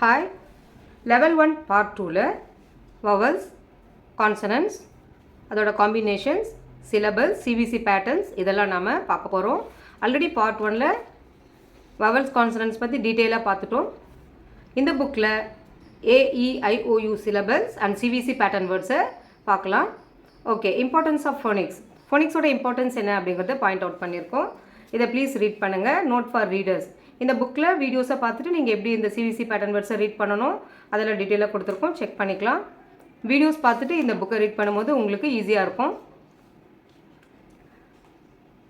Hi, level 1 part 2ல vowels, consonants, அதோட combinations, syllables, CVC patterns இதெல்லாம் நாம பார்க்க போறோம். ஆல்ரெடி part 1ல vowels, consonants பத்தி டீடைலா பார்த்துட்டோம். இந்த புக்ல A, E, I, O, U syllables and CVC pattern words பார்க்கலாம். Okay, importance of phonics. phonics ஓட importance என்ன அப்படிங்கறத பாயிண்ட் அவுட் பண்ணியிருக்கோம். இதை ப்ளீஸ் ரீட் பண்ணுங்க. Note for readers. இந்த புக்கில் வீடியோஸை பார்த்துட்டு நீங்கள் எப்படி இந்த சிவிசி பேட்டர்ன் வேர்ட்ஸை ரீட் பண்ணணும் அதில் டீட்டெயிலாக கொடுத்துருக்கோம், செக் பண்ணிக்கலாம். வீடியோஸ் பார்த்துட்டு இந்த புக்கை ரீட் பண்ணும்போது உங்களுக்கு ஈஸியாக இருக்கும்.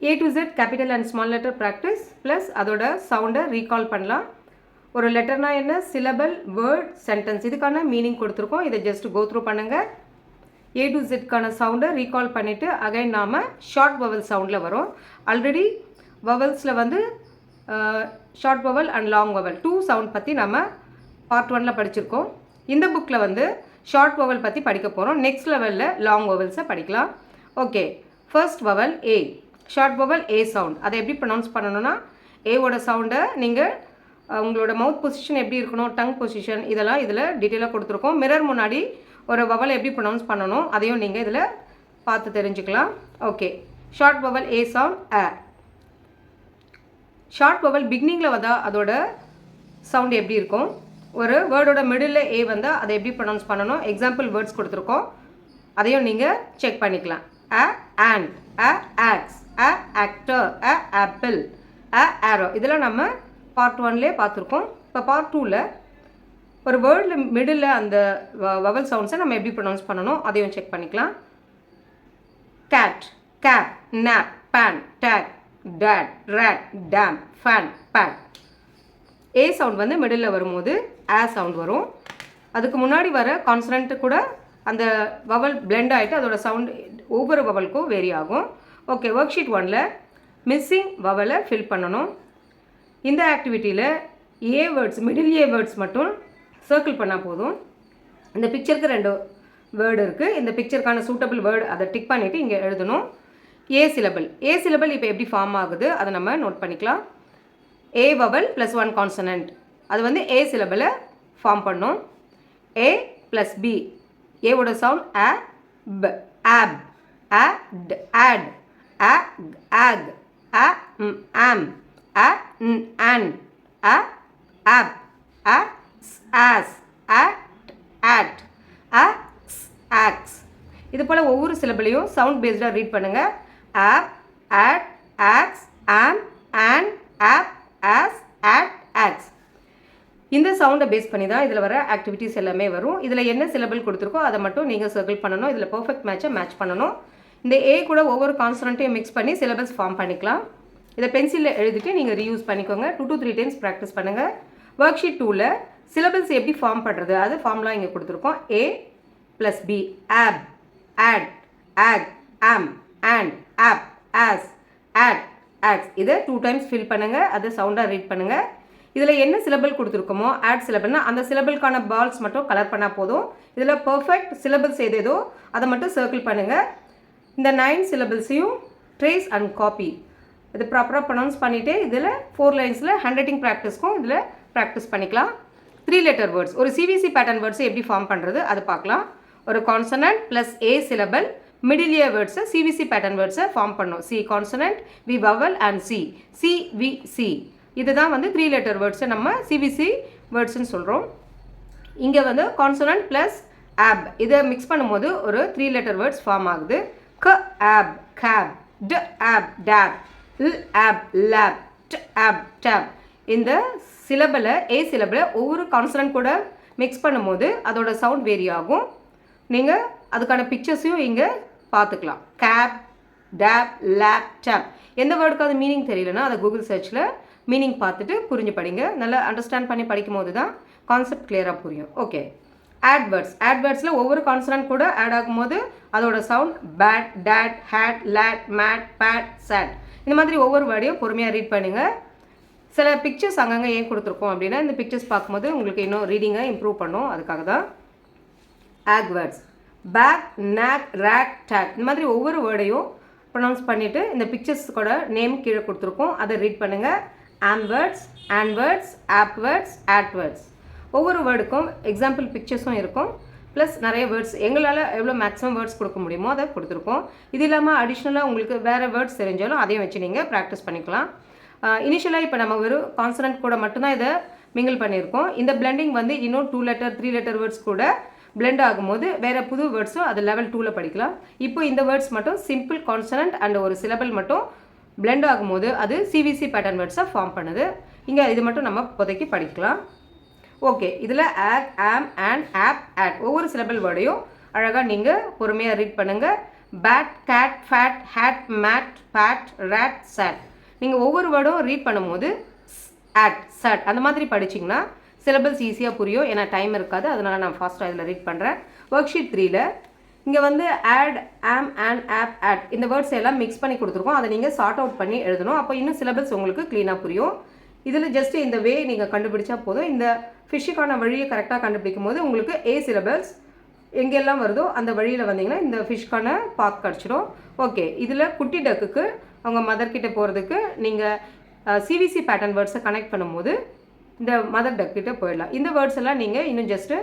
A to Z capital and small letter practice plus அதோட சவுண்டை ரீகால் பண்ணலாம். ஒரு லெட்டர்னா என்ன, சிலபல், வேர்ட், சென்டென்ஸ், இதுக்கான மீனிங் கொடுத்துருக்கோம். இதை ஜஸ்ட் கோ த்ரூ பண்ணுங்கள். A to Zக்கான சவுண்டை ரீகால் பண்ணிவிட்டு அகைன் நாம் ஷார்ட் வவல் சவுண்டில் வரும். ஆல்ரெடி வவல்ஸில் வந்து short vowel and long vowel 2 sound பற்றி நம்ம பார்ட் 1ல படிச்சிருக்கோம். இந்த புக்கில் வந்து ஷார்ட் வவல் பற்றி படிக்க போகிறோம். நெக்ஸ்ட் லெவலில் லாங் வவல்ஸை படிக்கலாம். ஓகே, ஃபர்ஸ்ட் வவல் ஏ. ஷார்ட் வவல் ஏ சவுண்ட். அதை எப்படி ப்ரொனவுன்ஸ் பண்ணணும்னா, ஏவோட சவுண்டை நீங்கள் உங்களோட மவுத் பொசிஷன் எப்படி இருக்கணும், டங் பொசிஷன், இதெல்லாம் இதில் டீட்டெயிலாக கொடுத்துருக்கோம். மிரர் முன்னாடி ஒரு வவல் எப்படி ப்ரொனவுன்ஸ் பண்ணணும் அதையும் நீங்கள் இதில் பார்த்து தெரிஞ்சுக்கலாம். ஓகே, ஷார்ட் வவல் ஏ சவுண்ட் அ. ஷார்ட் வவல் பிகினிங்கில் வந்தால் அதோட சவுண்ட் எப்படி இருக்கும், ஒரு வேர்டோட மிடில் ஏ வந்தால் அதை எப்படி ப்ரொனவுன்ஸ் பண்ணணும், எக்ஸாம்பிள் வேர்ட்ஸ் கொடுத்துருக்கோம், அதையும் நீங்கள் செக் பண்ணிக்கலாம். A ant, a ox, a actor, a apple, a arrow, இதெல்லாம் நம்ம பார்ட் 1லே பார்த்துருக்கோம். இப்போ பார்ட் 2ல் ஒரு வேர்டில் மிடில் அந்த வவல் சவுண்ட்ஸை நம்ம எப்படி ப்ரொனவுன்ஸ் பண்ணணும் அதையும் செக் பண்ணிக்கலாம். Cat, cap, nap, pan, tag, dad, rat, dam, fan, bat. A sound வந்து மிடில் வரும்போது ஆ சவுண்ட் வரும். அதுக்கு முன்னாடி வர கான்சனன்ட்டு கூட அந்த வவல் பிளெண்ட் ஆகிட்டு அதோட சவுண்ட் ஒவ்வொரு வவலுக்கும் வேரி ஆகும். ஓகே, ஒர்க் ஷீட் 1ல் மிஸ்ஸிங் வவலை ஃபில் பண்ணணும். இந்த ஆக்டிவிட்டியில் ஏ வேர்ட்ஸ், மிடில் ஏ வேர்ட்ஸ் மட்டும் சர்க்கிள் பண்ணால் போதும். இந்த பிக்சருக்கு 2 வேர்டு இருக்குது. இந்த பிக்சருக்கான சூட்டபிள் வேர்டு அதை டிக் பண்ணிவிட்டு இங்கே எழுதணும். ஏ சிலபிள். ஏ சிலபிள் இப்போ எப்படி ஃபார்ம் ஆகுது அதை நம்ம நோட் பண்ணிக்கலாம். ஏ வவல் ப்ளஸ் 1 கான்சனன்ட், அது வந்து ஏ சிலபிளை ஃபார்ம் பண்ணும். ஏ ப்ளஸ் பி, ஏவோட சவுண்ட் அ, ப, ஆப், அட், ஆட், அ, ஆக், அ, ஆம், அ, அண்ட், அ, ஆப், அ, ஆஸ், அட், ஆட், அ, ஆக்ஸ். இது போல் ஒவ்வொரு சிலபிளையும் சவுண்ட் பேஸ்டாக ரீட் பண்ணுங்கள். App, ad, ax, am, and, ap, as, add, aux. இந்த சவுண்டை பேஸ் பண்ணி தான் இதில் வர ஆக்டிவிட்டீஸ் எல்லாமே வரும். இதில் என்ன சிலபிள் கொடுத்துருக்கோ அதை மட்டும் நீங்கள் சர்க்கிள் பண்ணணும். இதில் பர்ஃபெக்ட் மேட்சை மேட்ச் பண்ணணும். இந்த ஏ கூட ஒவ்வொரு கான்சனன்ட்டையும் மிக்ஸ் பண்ணி சிலபஸ் ஃபார்ம் பண்ணிக்கலாம். இதை பென்சிலில் எழுதிட்டு நீங்கள் ரீயூஸ் பண்ணிக்கோங்க. 2 to 3 டைம்ஸ் ப்ராக்டிஸ் பண்ணுங்கள். ஒர்க் ஷீட் 2ல் சிலபஸ் எப்படி ஃபார்ம் பண்ணுறது அது ஃபார்ம்லாம் இங்கே கொடுத்துருக்கோம். A plus B, ab, add, ஆக், am, and, ap, as, add, ax. இதை 2 டைம்ஸ் ஃபில் பண்ணுங்கள். அதை சவுண்டாக ரீட் பண்ணுங்கள். இதில் என்ன சிலபிள் கொடுத்துருக்கோமோ ஆட் சிலபிள்னா அந்த சிலபிள்கான பால்ஸ் மட்டும் கலர் பண்ணால் போதும். இதில் பர்ஃபெக்ட் சிலபிள்ஸ் எதேதோ அதை மட்டும் சர்க்கிள் பண்ணுங்கள். இந்த 9 சிலபிள்ஸையும் ட்ரேஸ் அண்ட் காப்பி இது ப்ராப்பராக ப்ரொனவுன்ஸ் பண்ணிவிட்டு இதில் 4 லைன்ஸில் ஹேண்ட் ரைட்டிங் ப்ராக்டிஸ்க்கும் இதில் ப்ராக்டிஸ் பண்ணிக்கலாம். 3 லெட்டர் வேர்ட்ஸ், ஒரு சிவிசி பேட்டர்ன் வேர்ட்ஸை எப்படி ஃபார்ம் பண்ணுறது அது பார்க்கலாம். ஒரு consonant plus a syllable, middle a வேர்ட்ஸை சிவிசி பேட்டர்ன் வேர்ட்ஸை ஃபார்ம் பண்ணும். C consonant, V vowel and C, C V C. இதுதான் வந்து 3 லெட்டர் வேர்ட்ஸை நம்ம சிவிசி வேர்ட்ஸ்ன்னு சொல்கிறோம். இங்கே வந்து கான்சனன்ட் ப்ளஸ் ஆப் இதை மிக்ஸ் பண்ணும்போது ஒரு 3 லெட்டர் வேர்ட்ஸ் ஃபார்ம் ஆகுது. க ஆப், கேப், ட ஆப், டேப், ல் ஆப், லேப், ட் ஆப், டேப். இந்த சிலபிளை ஏ சிலபிளை ஒவ்வொரு கான்சனன்ட் கூட மிக்ஸ் பண்ணும்போது அதோட சவுண்ட் வேரி ஆகும். நீங்கள் அதுக்கான பிக்சர்ஸையும் இங்கே பார்த்துக்கலாம். Cap, tap, lap, tap. எந்த வேர்டுக்காவது மீனிங் தெரியலனா அதை கூகுள் சர்ச்சில் மீனிங் பார்த்துட்டு புரிஞ்சு படிங்க. நல்லா அண்டர்ஸ்டாண்ட் பண்ணி படிக்கும் போது தான் கான்செப்ட் கிளியராக புரியும். Okay, AdWords. ஆட்வேர்ட்ஸில் ஒவ்வொரு கான்சனன்ட் கூட ஆட் ஆகும்போது அதோட sound bad, dad, had, lad, mad, pad, sad. இந்த மாதிரி ஒவ்வொரு வேர்டையும் பொறுமையாக ரீட் பண்ணுங்கள். சில பிக்சர்ஸ் அங்கங்கே ஏன் கொடுத்துருக்கோம் அப்படின்னா இந்த பிக்சர்ஸ் பார்க்கும்போது உங்களுக்கு இன்னும் ரீடிங்கை இம்ப்ரூவ் பண்ணும், அதுக்காக தான். ஆக்வேர்ட்ஸ், பேக், நேக், ரேக், டேக். இந்த மாதிரி ஒவ்வொரு வேர்டையும் ப்ரொனவுன்ஸ் பண்ணிவிட்டு இந்த பிக்சர்ஸ் கூட நேம் கீழே கொடுத்துருக்கோம், அதை ரீட் பண்ணுங்கள். ஆம்வேர்ட்ஸ், ஆன்வேர்ட்ஸ், ஆப்வேர்ட்ஸ், ஆட்வேர்ட்ஸ். ஒவ்வொரு வேர்டுக்கும் எக்ஸாம்பிள் பிக்சர்ஸும் இருக்கும், ப்ளஸ் நிறைய வேர்ட்ஸ் எங்களால் எவ்வளோ மேக்ஸிமம் வேர்ட்ஸ் கொடுக்க முடியுமோ அதை கொடுத்துருக்கோம். இது இல்லாமல் அடிஷ்னலாக உங்களுக்கு வேறு வேர்ட்ஸ் தெரிஞ்சாலும் அதையும் வச்சு நீங்கள் ப்ராக்டிஸ் பண்ணிக்கலாம். இனிஷியலாக இப்போ நம்ம வெறும் கான்சனன்ட் கூட மட்டும்தான் இதை மிங்கிள் பண்ணியிருக்கோம். இந்த பிளெண்டிங் வந்து இன்னும் 2 லெட்டர் 3 லெட்டர் வேர்ட்ஸ் கூட பிளெண்ட் ஆகும்போது வேறு புது வேர்ட்ஸும் அது லெவல் 2ல் படிக்கலாம். இப்போ இந்த வேர்ட்ஸ் மட்டும் சிம்பிள் கான்சனன்ட் அண்ட் ஒரு சிலபிள் மட்டும் பிளெண்ட் ஆகும்போது அது சிவிசி பேட்டர்ன் வேர்ட்ஸை ஃபார்ம் பண்ணுது. இங்கே இது மட்டும் நம்ம இப்போதைக்கு படிக்கலாம். ஓகே, இதில் ag, am, and, ap, at ஒவ்வொரு சிலபிள் வேர்டையும் அழகாக நீங்கள் பொறுமையாக ரீட் பண்ணுங்கள். Bat, cat, fat, hat, mat, pat, rat, sat நீங்கள் ஒவ்வொரு வேர்டும் ரீட் பண்ணும்போது ஆட், சட் அந்த மாதிரி படிச்சிங்கன்னா சிலபஸ் ஈஸியாக புரியும். ஏன்னா டைம் இருக்காது, அதனால் நான் ஃபாஸ்ட்டாக இதில் ரீட் பண்ணுறேன். ஒர்க் ஷீட் 3ல் இங்கே வந்து ஆட், ஆம், அண்ட், ஆப், ஆட் இந்த வேர்ட்ஸ் எல்லாம் மிக்ஸ் பண்ணி கொடுத்துருக்கோம். அதை நீங்கள் சார்ட் அவுட் பண்ணி எழுதணும். அப்போ இன்னும் சிலபஸ் உங்களுக்கு க்ளீனாக புரியும். இதில் ஜஸ்ட் இந்த வே நீங்கள் கண்டுபிடிச்சா போதும். இந்த ஃபிஷ்ஷுக்கான வழியை கரெக்டாக கண்டுபிடிக்கும் போது உங்களுக்கு ஏ சிலபஸ் எங்கெல்லாம் வருதோ அந்த வழியில் வந்தீங்கன்னா இந்த ஃபிஷ்க்கான பாத் கிடச்சிடும். ஓகே, இதில் குட்டி டக்குக்கு அவங்க மதர்கிட்ட போகிறதுக்கு நீங்கள் சிவிசி பேட்டர்ன் வேர்ட்ஸை கனெக்ட் பண்ணும்போது இந்த மதர் டக்கிட்ட போயிடலாம். இந்த வேர்ட்ஸ் எல்லாம் நீங்கள் இன்னும் ஜஸ்ட்டு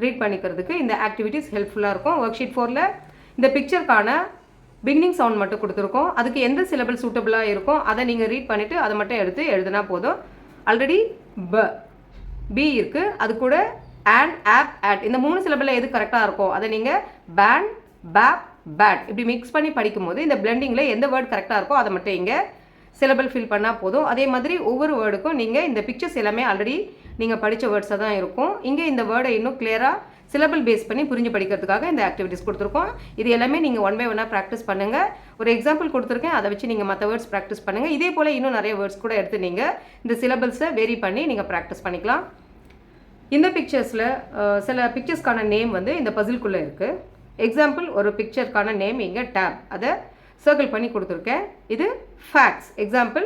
ரீட் பண்ணிக்கிறதுக்கு இந்த ஆக்டிவிட்டீஸ் ஹெல்ப்ஃபுல்லாக இருக்கும். ஒர்க் ஷீட் 4ல் இந்த பிக்சருக்கான பிகினிங் சவுண்ட் மட்டும் கொடுத்துருக்கோம். அதுக்கு எந்த சிலபிள் சூட்டபிளாக இருக்கும் அதை நீங்கள் ரீட் பண்ணிவிட்டு அதை மட்டும் எடுத்து எழுதுனா போதும். ஆல்ரெடி பி இருக்குது, அது கூட ஆன், ஆப், ஆட் இந்த 3 சிலபிளில் எது கரெக்டாக இருக்கும் அதை நீங்கள் பேன், பேப், பேட் இப்படி மிக்ஸ் பண்ணி படிக்கும்போது இந்த பிளெண்டிங்கில் எந்த வேர்டு கரெக்டாக இருக்கோ அதை மட்டும் இங்கே சிலபிள் ஃபில் பண்ணால் போதும். அதே மாதிரி ஒவ்வொரு வேர்டுக்கும் நீங்கள் இந்த பிக்சர்ஸ் எல்லாமே ஆல்ரெடி நீங்கள் படித்த வேர்ட்ஸாக தான் இருக்கும். இங்கே இந்த வேர்டை இன்னும் கிளியராக சிலபிள் பேஸ் பண்ணி புரிஞ்சு படிக்கிறதுக்காக இந்த ஆக்டிவிட்டிஸ் கொடுத்துருக்கோம். இது எல்லாமே நீங்கள் 1 by 1 ப்ராக்டிஸ் பண்ணுங்கள். ஒரு எக்ஸாம்பிள் கொடுத்துருக்கேன், அதை வச்சு நீங்கள் மற்ற வேர்ட்ஸ் ப்ராக்டிஸ் பண்ணுங்கள். இதே போல் இன்னும் நிறைய வேர்ட்ஸ் கூட எடுத்து நீங்கள் இந்த சிலபிள்ஸை வேரி பண்ணி நீங்கள் ப்ராக்டிஸ் பண்ணிக்கலாம். இந்த பிக்சர்ஸில் சில பிக்சர்ஸ்க்கான நேம் வந்து இந்த பசில்குள்ளே இருக்குது. எக்ஸாம்பிள் ஒரு பிக்சருக்கான நேம் இங்கே டேப், அதை சர்க்கிள் பண்ணி கொடுத்துருக்கேன். இது ஃபேக்ஸ், எக்ஸாம்பிள்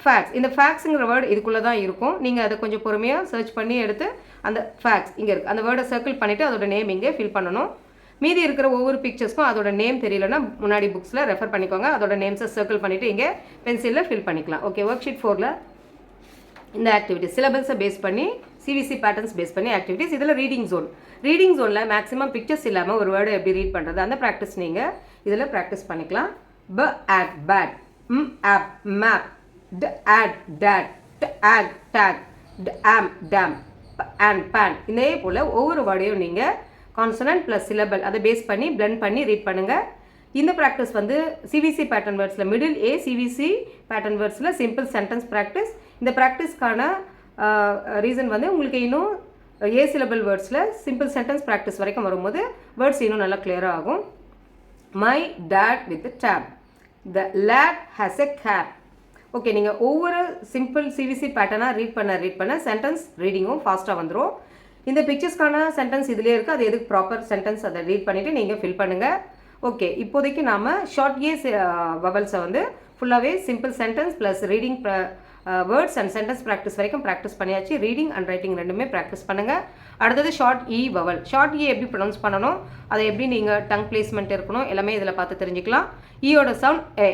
ஃபேக்ஸ். இந்த ஃபேக்ஸுங்கிற வேர்டு இதுக்குள்ளே தான் இருக்கும். நீங்கள் அதை கொஞ்சம் பொறுமையாக சர்ச் பண்ணி எடுத்து அந்த ஃபேக்ஸ் இங்கே இருக்குது அந்த வேர்டை சர்க்கிள் பண்ணிவிட்டு அதோட நேம் இங்கே ஃபில் பண்ணணும். மீதி இருக்கிற ஒவ்வொரு பிக்சர்ஸ்க்கும் அதோட நேம் தெரியலன்னா முன்னாடி புக்ஸில் ரெஃபர் பண்ணிக்கோங்க. அதோட நேம்ஸை சர்க்கிள் பண்ணிவிட்டு இங்கே பென்சிலில் ஃபில் பண்ணிக்கலாம். ஓகே, ஒர்க் ஷீட் 4ல் இந்த ஆக்டிவிட்டிஸ் சிலபஸை பேஸ் பண்ணி சிவிசி பேட்டர்ன்ஸ் பேஸ் பண்ணி ஆக்டிவிட்டிஸ். இதில் ரீடிங் ஜோனில் மேக்ஸிமம் பிக்சர்ஸ் இல்லாமல் ஒரு வேர்டை எப்படி ரீட் பண்ணுறது அந்த ப்ராக்டிஸ் நீங்கள் இதில் ப்ராக்டிஸ் பண்ணிக்கலாம். ப, ஆட், பேட், ம், ஆப், மேப், ட, ஆட், டேட், ட, ஆட், டேக், ட, ஆம், டேம், அண்ட், பேன் இதே போல் ஒவ்வொரு வேர்டையும் நீங்கள் கான்சனன்ட் ப்ளஸ் சிலபல் அதை பேஸ் பண்ணி பிளெண்ட் பண்ணி ரீட் பண்ணுங்கள். இந்த ப்ராக்டிஸ் வந்து சிவிசி பேட்டர்ன் வேர்ட்ஸில் மிடில் ஏ, சிவிசி பேட்டர்ன் வேர்ட்ஸில் சிம்பிள் சென்டென்ஸ் ப்ராக்டிஸ். இந்த ப்ராக்டிஸ்க்கான ரீசன் வந்து உங்களுக்கு இன்னும் ஏ சிலபிள் வேர்ட்ஸில் சிம்பிள் சென்டென்ஸ் ப்ராக்டிஸ் வரைக்கும் வரும்போது வேர்ட்ஸ் இன்னும் நல்லா கிளியராக ஆகும். My dad with tab, the lad has a cap. Okay, நீங்கள் ஒவ்வொரு சிம்பிள் சிவிசி பேட்டர்னாக ரீட் பண்ண சென்டென்ஸ் ரீடிங்கும் ஃபாஸ்ட்டாக வந்துடும். இந்த பிக்சர்ஸ்க்கான சென்டென்ஸ் இதிலே இருக்குது, அது எதுக்கு ப்ராப்பர் சென்டென்ஸ் அதை ரீட் பண்ணிவிட்டு நீங்கள் ஃபில் பண்ணுங்கள். ஓகே, இப்போதைக்கு நாம் ஷார்ட் ஏ வவல்ஸை வந்து ஃபுல்லாகவே simple sentence plus reading words and sentence practice வரைக்கும் ப்ராக்டிஸ் பண்ணியாச்சு. ரீடிங் அண்ட் ரைட்டிங் ரெண்டுமே ப்ராக்டிஸ் பண்ணுங்கள். அடுத்தது ஷார்ட் இ வவல். ஷார்ட் இ எப்படி ப்ரொனவுன்ஸ் பண்ணணும், அதை எப்படி நீங்கள் டங் பிளேஸ்மெண்ட் இருக்கணும் எல்லாமே இதில் பார்த்து தெரிஞ்சுக்கலாம். ஈயோட சவுண்ட் ஏ,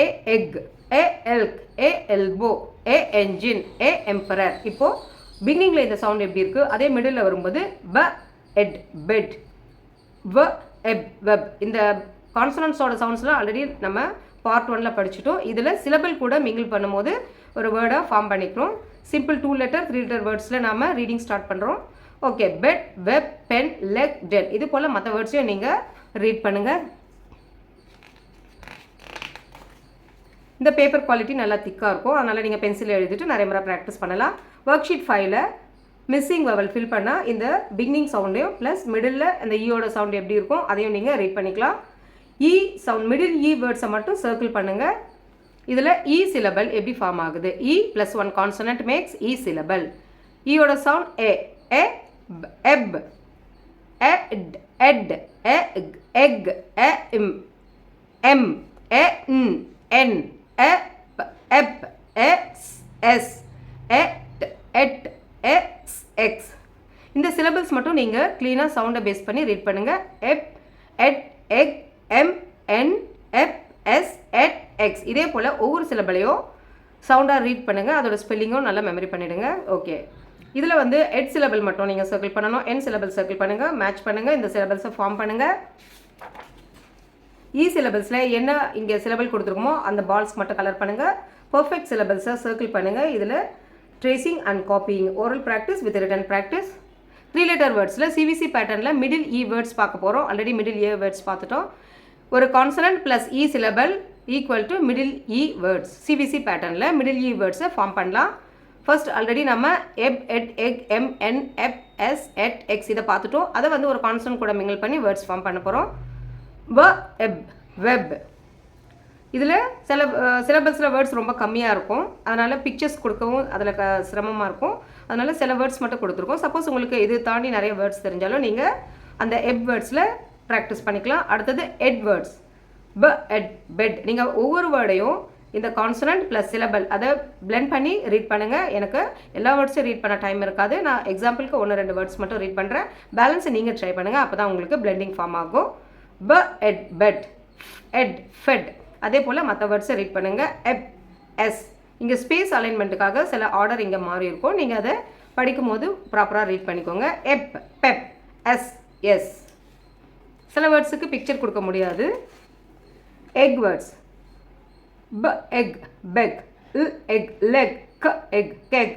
ஏ எக், ஏ எல்க், ஏ எல்போ, ஏ என்ஜின், ஏ எம்பரர். இப்போது பிகினிங்கில் இந்த சவுண்ட் எப்படி இருக்குது, அதே மிடில் வரும்போது ப, எட், பெட், வ, எப், வெப். இந்த கான்சனன்ஸோட சவுண்ட்ஸ்லாம் ஆல்ரெடி நம்ம பார்ட் 1ல் படிச்சுட்டோம். இதில் சிலபிள் கூட மிங்கிள் பண்ணும்போது ஒரு வேர்டாக ஃபார்ம் பண்ணிக்கிறோம். சிம்பிள் 2 லெட்டர் 3 லெட்டர் வேர்ட்ஸில் நாம் ரீடிங் ஸ்டார்ட் பண்ணுறோம். Okay, bed, web, pen, leg, ten இது போல் மற்ற வேர்ட்ஸையும் நீங்கள் ரீட் பண்ணுங்கள். இந்த பேப்பர் குவாலிட்டி நல்லா திக்காக இருக்கும், அதனால் நீங்கள் பென்சில் எழுதிட்டு நிறைய முறை ப்ராக்டிஸ் பண்ணலாம். ஒர்க் ஷீட் 5ல் மிஸ்ஸிங் வவல் ஃபில் பண்ணால் இந்த பிகினிங் சவுண்டையும் ப்ளஸ் மிடில் அந்த ஈயோட சவுண்ட் எப்படி இருக்கும் அதையும் நீங்கள் ரீட் பண்ணிக்கலாம். இ சவுண்ட் மிடில் இ வேர்ட்ஸை மட்டும் சர்க்கிள் பண்ணுங்கள். இதில் இ சிலபல் எப்படி ஃபார்ம் ஆகுது, இ ப்ளஸ் 1 கான்சனன்ட் மேக்ஸ் இ சிலபல். ஈயோட சவுண்ட் ஏ, ஏ, எப், எட், எட், எக், எம், எம், என், என், எப், எப், எஸ், எஸ், எட், எட், எக்ஸ், எக்ஸ். இந்த சிலபிள்ஸ் மட்டும் நீங்கள் க்ளீனாக சவுண்டை பேஸ் பண்ணி ரீட் பண்ணுங்கள். எப், எட், எக், எம், என், எப், எஸ், எட், எக்ஸ். இதே போல் ஒவ்வொரு சிலபிளையும் சவுண்டாக ரீட் பண்ணுங்கள், அதோட ஸ்பெல்லிங்கும் நல்லா மெமரி பண்ணிவிடுங்க. ஓகே, இதில் வந்து எட் சிலபிள் மட்டும் நீங்கள் சர்க்கிள் பண்ணணும். என் சிலபிள் சர்க்கிள் பண்ணுங்கள், மேட்ச் பண்ணுங்கள், இந்த சிலபிள்ஸை ஃபார்ம் பண்ணுங்கள். இ சிலபிள்ஸில் என்ன இங்கே சிலபிள் கொடுத்துருக்கோமோ அந்த பால்ஸ் மட்டும் கலர் பண்ணுங்கள். பர்ஃபெக்ட் சிலபிள்ஸை சர்க்கிள் பண்ணுங்கள். இதில் tracing and copying, oral practice with written practice. 3 letter வேர்ட்ஸில் சிவிசி பேட்டர்னில் மிடில் இ வேர்ட்ஸ் பார்க்க போகிறோம். ஆல்ரெடி மிடில் ஏ வேர்ட்ஸ் பார்த்துட்டோம். ஒரு consonant plus E syllable equal to middle E words. CVC பேட்டர்னில் மிடில் இ வேர்ட்ஸை ஃபார்ம் பண்ணலாம். ஃபர்ஸ்ட் ஆல்ரெடி நம்ம எப், எட், எக், எம், என், எப், எஸ், எட், எக்ஸ் இதை பார்த்துட்டோம். அதை வந்து ஒரு கான்சனன்ட் கூட மிங்கிள் பண்ணி வேர்ட்ஸ் ஃபார்ம் பண்ண போகிறோம். வ, எப், வெப். இதில் சில சிலபஸில் வேர்ட்ஸ் ரொம்ப கம்மியாக இருக்கும். அதனால் பிக்சர்ஸ் கொடுக்கவும் அதில் சிரமமாக இருக்கும். அதனால் சில வேர்ட்ஸ் மட்டும் கொடுத்துருக்கோம். சப்போஸ் உங்களுக்கு இது தாண்டி நிறைய வேர்ட்ஸ் தெரிஞ்சாலும் நீங்கள் அந்த எப் வேர்ட்ஸில் ப்ராக்டிஸ் பண்ணிக்கலாம். அடுத்தது எட் வேர்ட்ஸ். ப, எட், பெட். நீங்கள் ஒவ்வொரு வேர்டையும் இந்த கான்சனன்ட் ப்ளஸ் சிலபல் அதை பிளெண்ட் பண்ணி ரீட் பண்ணுங்கள். எனக்கு எல்லா வேர்ட்ஸும் ரீட் பண்ண டைம் இருக்காது. நான் எக்ஸாம்பிளுக்கு 1-2 வேர்ட்ஸ் மட்டும் ரீட் பண்ணுறேன். பேலன்ஸை நீங்கள் ட்ரை பண்ணுங்கள். அப்போ தான் உங்களுக்கு பிளெண்டிங் ஃபார்ம் ஆகும். ப, எட், பெட், எட், ஃபெட். அதே போல் மற்ற வேர்ட்ஸை ரீட் பண்ணுங்கள். எப், எஸ். இங்கே ஸ்பேஸ் அலைன்மெண்ட்டுக்காக சில ஆர்டர் இங்கே மாறி இருக்கும். நீங்கள் அதை படிக்கும் போது ப்ராப்பராக ரீட் பண்ணிக்கோங்க. எப், பெப், எஸ், எஸ். சில வேர்ட்ஸுக்கு பிக்சர் கொடுக்க முடியாது. Egg words. ப, எக், பெக், எக், லெக், க, எக், கெக்,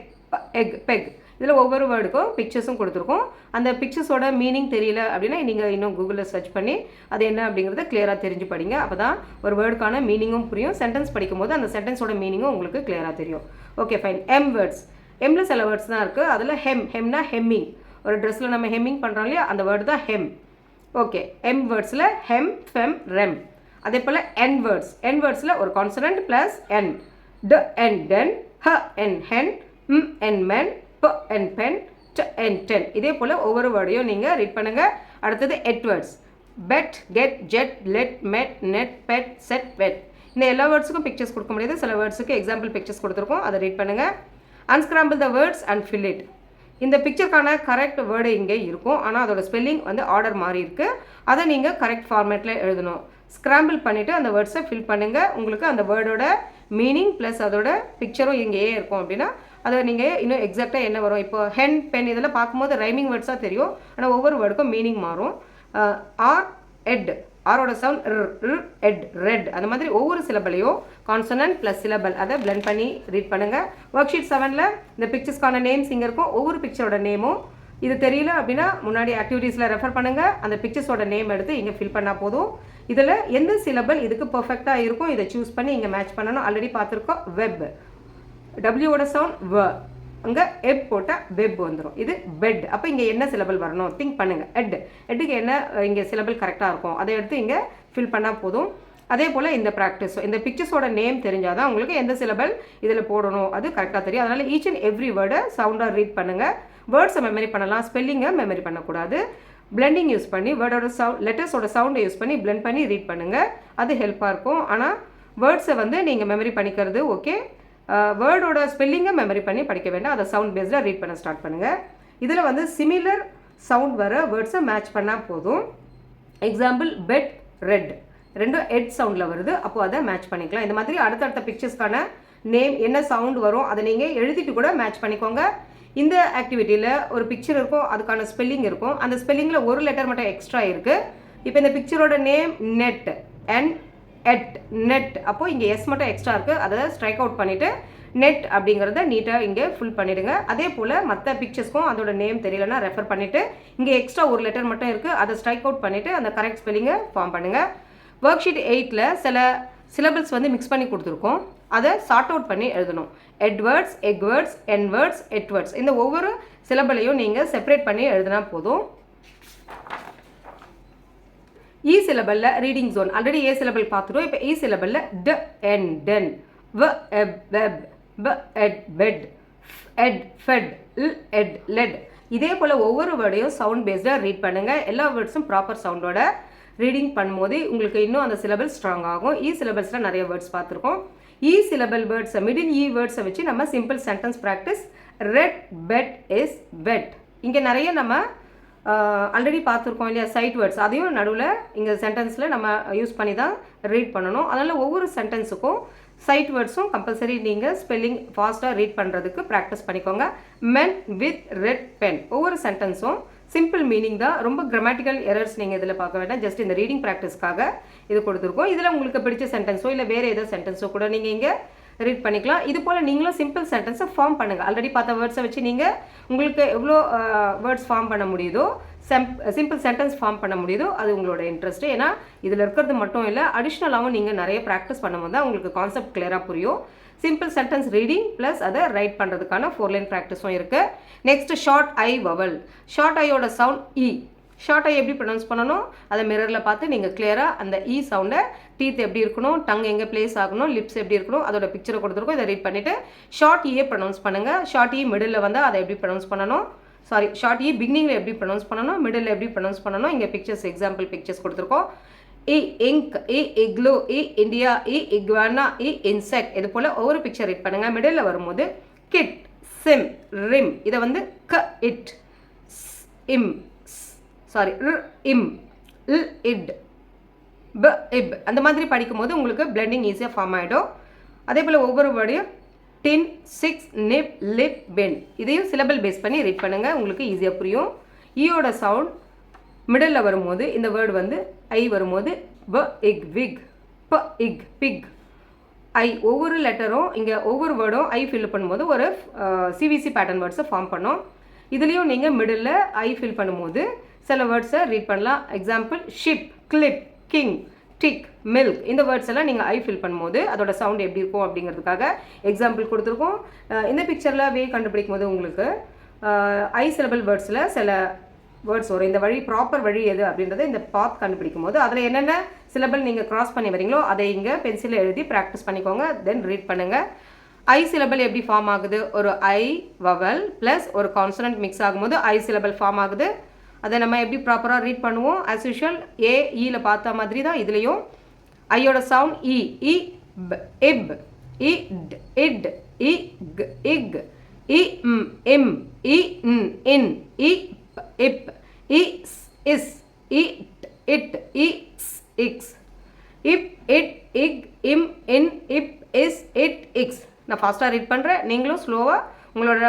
எக், பெக். இதில் ஒவ்வொரு வேர்டுக்கும் பிக்சர்ஸும் கொடுத்துருக்கோம். அந்த பிக்சர்ஸோட மீனிங் தெரியல அப்படின்னா நீங்கள் இன்னும் கூகுளில் சர்ச் பண்ணி அது என்ன அப்படிங்கிறத கிளியராக தெரிஞ்சு படிங்க. அப்போ தான் ஒரு வேர்டுக்கான மீனிங்கும் புரியும். சென்டென்ஸ் படிக்கும்போது அந்த சென்டென்ஸோட மீனிங்கும் உங்களுக்கு கிளியராக தெரியும். Okay fine. Em words. எம்மில் சில வேர்ட்ஸ் தான் இருக்குது. அதில் ஹெம். ஹெம்னா ஹெம்மிங். ஒரு ட்ரெஸ்ஸில் நம்ம ஹெம்மிங் பண்ணுறோம் இல்லையா, அந்த வேர்டு தான் ஹெம். ஓகே. எம் வேர்ட்ஸில் ஹெம், ஃபெம், ரெம். அதே போல் என் வேர்ட்ஸ். என் வேர்ட்ஸில் ஒரு கான்சனன்ட் ப்ளஸ் என். ட, என், டென். ஹ, என், ஹென். ம், என், மென். ப, என், பென். ட, என், டென். இதே போல் ஒவ்வொரு வேர்டையும் நீங்கள் ரீட் பண்ணுங்கள். அடுத்தது et words. Bet, get, jet, let, met, net, pet, set, wet. இந்த எல்லா வேர்ட்ஸுக்கும் பிக்சர்ஸ் கொடுக்க முடியாது. சில வேர்ட்ஸுக்கு எக்ஸாம்பிள் பிக்சர்ஸ் கொடுத்துருக்கோம். அதை ரீட் பண்ணுங்கள். Unscramble the words and fill it. இந்த பிக்சருக்கான கரெக்ட் வேர்டு இங்கே இருக்கும். ஆனால் அதோட ஸ்பெல்லிங் வந்து ஆர்டர் மாறி இருக்குது. அதை நீங்கள் கரெக்ட் ஃபார்மேட்டில் எழுதணும். ஸ்க்ராம்பிள் பண்ணிவிட்டு அந்த வேர்ட்ஸை ஃபில் பண்ணுங்கள். உங்களுக்கு அந்த வேர்டோட மீனிங் ப்ளஸ் அதோட பிக்சரும் இங்கேயே இருக்கும். அப்படின்னா அதை நீங்கள் இன்னும் எக்ஸாக்டாக என்ன வரும். இப்போ ஹென், பென் இதெல்லாம் பார்க்கும்போது ரைமிங் வேர்ட்ஸாக தெரியும். ஆனால் ஒவ்வொரு வேர்டுக்கும் மீனிங் மாறும். ஆர், எட். ஆரோட சவுண்ட் எட், ரெட். அந்த மாதிரி ஒவ்வொரு சிலபலையும் கான்சனன்ட் ப்ளஸ் சிலபல் அதை பிளெண்ட் பண்ணி ரீட் பண்ணுங்கள். ஒர்க் ஷீட் 7ல் இந்த பிக்சர்ஸ்க்கான நேம்ஸ் இங்கே இருக்கும். ஒவ்வொரு பிக்சரோட நேமும் இது தெரியல அப்படின்னா முன்னாடி ஆக்டிவிட்டீஸில் ரெஃபர் பண்ணுங்கள். அந்த பிக்சர்ஸோட நேம் எடுத்து இங்கே ஃபில் பண்ணால் போதும். இதில் எந்த சிலபல் இதுக்கு பர்ஃபெக்டாக இருக்கும் இதை சூஸ் பண்ணி இங்கே மேட்ச் பண்ணணும். ஆல்ரெடி பார்த்துருக்கோம். வெப். டபிள்யூவோட சவுண்ட் வ. அங்கே எப் போட்டால் வெப் வந்துடும். இது பெட். அப்போ இங்கே என்ன சிலபல் வரணும் திங்க் பண்ணுங்கள். எட். எட்டுக்கு என்ன இங்கே சிலபல் கரெக்டாக இருக்கும் அதை எடுத்து இங்கே ஃபில் பண்ணால் போதும். அதே போல் இந்த ப்ராக்டிஸ் இந்த பிக்சர்ஸோட நேம் தெரிஞ்சால் தான் உங்களுக்கு எந்த சிலபல் இதில் போடணும் அது கரெக்டாக தெரியும். அதனால் ஈச் அண்ட் எவ்ரி வேர்டை சவுண்டாக ரீட் பண்ணுங்கள். வேர்ட்ஸை மெமரி பண்ணலாம், ஸ்பெல்லிங்கை மெமரி பண்ணக்கூடாது. பிளெண்டிங் யூஸ் பண்ணி வேர்டோட லெட்டர்ஸோட சவுண்டை யூஸ் பண்ணி பிளெண்ட் பண்ணி ரீட் பண்ணுங்கள். அது ஹெல்ப்பாக இருக்கும். ஆனால் வேர்ட்ஸை வந்து நீங்கள் மெமரி பண்ணிக்கிறது ஓகே. வேர்டோட ஸ்பெல்லிங்கை மெமரி பண்ணி படிக்க வேண்டாம். அதை சவுண்ட் பேஸ்டாக ரீட் பண்ண ஸ்டார்ட் பண்ணுங்கள். இதில் வந்து சிமிலர் சவுண்ட் வர வேர்ட்ஸை மேட்ச் பண்ணால் போதும். Example bed, red. ரெண்டும் எட் சவுண்டில் வருது. அப்போது அதை மேட்ச் பண்ணிக்கலாம். இந்த மாதிரி அடுத்தடுத்த பிக்சர்ஸ்க்கான நேம் என்ன சவுண்ட் வரும் அதை நீங்கள் எழுதிட்டு கூட மேட்ச் பண்ணிக்கோங்க. இந்த ஆக்டிவிட்டியில் ஒரு பிக்சர் இருக்கும், அதுக்கான ஸ்பெல்லிங் இருக்கும். அந்த ஸ்பெல்லிங்கில் ஒரு லெட்டர் மட்டும் எக்ஸ்ட்ரா இருக்குது. இப்போ இந்த பிக்சரோட நேம் நெட், என், எட், நெட். அப்போது இங்கே எஸ் மட்டும் எக்ஸ்ட்ரா இருக்குது. அதை ஸ்ட்ரைக் அவுட் பண்ணிவிட்டு நெட் அப்படிங்கிறத நீட்டாக இங்கே ஃபுல் பண்ணிவிடுங்க. அதே போல் மற்ற பிக்சர்ஸ்க்கும் அதோட நேம் தெரியலன்னா ரெஃபர் பண்ணிவிட்டு இங்கே எக்ஸ்ட்ரா ஒரு லெட்டர் மட்டும் இருக்குது அதை ஸ்ட்ரைக் அவுட் பண்ணிவிட்டு அந்த கரெக்ட் ஸ்பெல்லிங்கை ஃபார்ம் பண்ணுங்கள். ஒர்க் ஷீட் 8ல் சில சிலபிள்ஸ் வந்து மிக்ஸ் பண்ணி கொடுத்துருக்கோம். அதை சார்ட் அவுட் பண்ணி எழுதணும். எட் வேர்ட்ஸ், எக் வேர்ட்ஸ், என் வேர்ட்ஸ், எட் வேர்ட்ஸ். இந்த ஒவ்வொரு சிலபிளையும் நீங்கள் செப்பரேட் பண்ணி எழுதினா போதும். இ சிலபலில் ரீடிங் ஜோன் ஆல்ரெடி ஏ சிலபல் பார்த்துட்டோம். இப்போ இ சிலபலில் ட, என், டென், வ, எப், வெப், ப, எட், பெட், எட், ஃபெட், இல், எட், லெட். இதே போல் ஒவ்வொரு வேர்டையும் சவுண்ட் பேஸ்டாக ரீட் பண்ணுங்கள். எல்லா வேர்ட்ஸும் ப்ராப்பர் சவுண்டோட ரீடிங் பண்ணும்போது உங்களுக்கு இன்னும் அந்த சிலபல் ஸ்ட்ராங் ஆகும். இ சிலபல்ஸில் நிறைய வேர்ட்ஸ் பார்த்துருக்கோம். இ சிலபல் வேர்ட்ஸை மிடில் இ வேர்ட்ஸை வச்சு நம்ம simple sentence practice. Red, bed, is, wet. இங்கே நிறைய நம்ம ஆல்ரெடி பார்த்துருக்கோம் இல்லையா சைட் வேர்ட்ஸ், அதையும் நடுவில் இங்கே சென்டென்ஸில் நம்ம யூஸ் பண்ணி தான் ரீட் பண்ணணும். அதனால் ஒவ்வொரு சென்டென்ஸுக்கும் சைட் வேர்ட்ஸும் கம்பல்சரி நீங்கள் ஸ்பெல்லிங் ஃபாஸ்ட்டாக ரீட் பண்ணுறதுக்கு ப்ராக்டிஸ் பண்ணிக்கோங்க. மென் வித் ரெட் பென், ஒவ்வொரு சென்டென்ஸும் சிம்பிள் மீனிங் தான், ரொம்ப கிராமட்டிக்கல் எரர்ஸ் நீங்கள் இதில் பார்க்க வேண்டாம். ஜஸ்ட் இந்த ரீடிங் ப்ராக்டிஸ்க்காக இது கொடுத்துருக்கோம். இதில் உங்களுக்கு பிடிச்ச சென்டென்ஸோ இல்லை வேறு ஏதோ சென்டென்ஸோ கூட நீங்கள் இங்கே ரீட் பண்ணிக்கலாம். இது போல் நீங்களும் சிம்பிள் சென்டென்ஸை ஃபார்ம் பண்ணுங்கள். ஆல்ரெடி பார்த்த வேர்ட்ஸை வச்சு நீங்கள் உங்களுக்கு எவ்வளோ வேர்ட்ஸ் ஃபார்ம் பண்ண முடியுதோ, சிம்பிள் சென்டென்ஸ் ஃபார்ம் பண்ண முடியுதோ அது உங்களோட இன்ட்ரெஸ்ட்டு. ஏன்னா இதில் இருக்கிறது மட்டும் இல்லை, அடிஷ்னலாகவும் நீங்கள் நிறைய ப்ராக்டிஸ் பண்ணும்போது தான் உங்களுக்கு கான்செப்ட் கிளியராக புரியும். சிம்பிள் சென்டென்ஸ் ரீடிங் ப்ளஸ் அதை ரைட் பண்ணுறதுக்கான 4 லைன் ப்ராக்டிஸும் இருக்குது. Next short I vowel. Short ஐயோட சவுண்ட் இ. ஷார்ட் ஐ எப்படி ப்ரொனவுன்ஸ் பண்ணணும், அதை மிரரில் பார்த்து நீங்கள் கிளியராக அந்த இ சவுண்டை, டீத் எப்படி இருக்கணும், டங் எங்கே பிளேஸ் ஆகணும், லிப்ஸ் எப்படி இருக்கணும், அதோட பிக்சரை கொடுத்துருக்கோம். இதை ரீட் பண்ணிவிட்டு ஷார்ட் ஈயே ப்ரொனவுன்ஸ் பண்ணுங்கள். ஷார்ட் இ மிடில் வந்து அதை எப்படி ப்ரொனவுன்ஸ் பண்ணணும், ஷார்ட் இ பிகினிங்கில் எப்படி ப்ரொனவுன்ஸ் பண்ணணும், மிடில் எப்படி ப்ரொனவுன்ஸ் பண்ணணும். இங்கே பிக்சர்ஸ் எக்ஸாம்பிள் பிக்சர்ஸ் கொடுத்துருக்கோம். இங்க், இக்லோ, இந்தியா, இக்வானா, இன்செக்ட், இது போல் ஒவ்வொரு பிக்சர் ரீட் பண்ணுங்கள். மிடில் வரும்போது கிட், சிம், ரிம், இதை வந்து க இட், இம், இம், இட், ப இப், அந்த மாதிரி படிக்கும்போது உங்களுக்கு பிளெண்டிங் ஈஸியாக ஃபார்ம் ஆகிடும். அதே போல் ஒவ்வொரு வேர்டையும் டின், சிக்ஸ், நிப், லிப், பென், இதையும் சிலபல் பேஸ் பண்ணி ரீட் பண்ணுங்கள், உங்களுக்கு ஈஸியாக புரியும். ஈயோட சவுண்ட் மிடில் வரும்போது இந்த வேர்டு வந்து ஐ வரும்போது ப இக் விக், ப இக் பிக், ஐ. ஒவ்வொரு லெட்டரும் இங்கே ஒவ்வொரு வேர்டும் ஐ ஃபில் பண்ணும்போது ஒரு சிவிசி பேட்டர்ன் வேர்ட்ஸை ஃபார்ம் பண்ணோம். இதுலேயும் நீங்கள் மிடில் ஐ ஃபில் பண்ணும்போது சில வேர்ட்ஸை ரீட் பண்ணலாம். Example ship, clip, king, tick, milk, இந்த வேர்ட்ஸ் எல்லாம் நீங்கள் ஐ ஃபில் பண்ணும்போது அதோட சவுண்ட் எப்படி இருக்கும் அப்படிங்கிறதுக்காக எக்ஸாம்பிள் கொடுத்துருக்கோம். இந்த பிக்சரில் வே கண்டுபிடிக்கும் போது உங்களுக்கு ஐ சிலபிள் வேர்ட்ஸில் சில வேர்ட்ஸ் வரும். இந்த வழி ப்ராப்பர் வழி எது அப்படின்றத இந்த பாத் கண்டுபிடிக்கும் போது அதில் என்னென்ன சிலபிள் நீங்கள் கிராஸ் பண்ணி வரீங்களோ அதை இங்கே பென்சிலில் எழுதி ப்ராக்டிஸ் பண்ணிக்கோங்க. தென் ரீட் பண்ணுங்கள். ஐ சிலபிள் எப்படி ஃபார்ம் ஆகுது, ஒரு ஐ வவல் ப்ளஸ் ஒரு கான்சனன்ட் மிக்ஸ் ஆகும்போது ஐ சிலபிள் ஃபார்ம் ஆகுது. அதை நம்ம எப்படி ப்ராப்பராக ரீட் பண்ணுவோம், ஆஸ் யூஷுவல் ஏ ஈயில் பார்த்த மாதிரி தான் இதுலேயும் ஐயோட சவுண்ட் இ, இ இப், இட், இட், இக், இக், இ இம், இ இன், இ இப், இஸ், இட், இட், இஸ், இக்ஸ், இப், இட், இக், இம், இன், இப், இஸ், இட், இக்ஸ். நான் ஃபாஸ்ட்டாக ரீட் பண்ணுறேன், நீங்களும் ஸ்லோவாக உங்களோட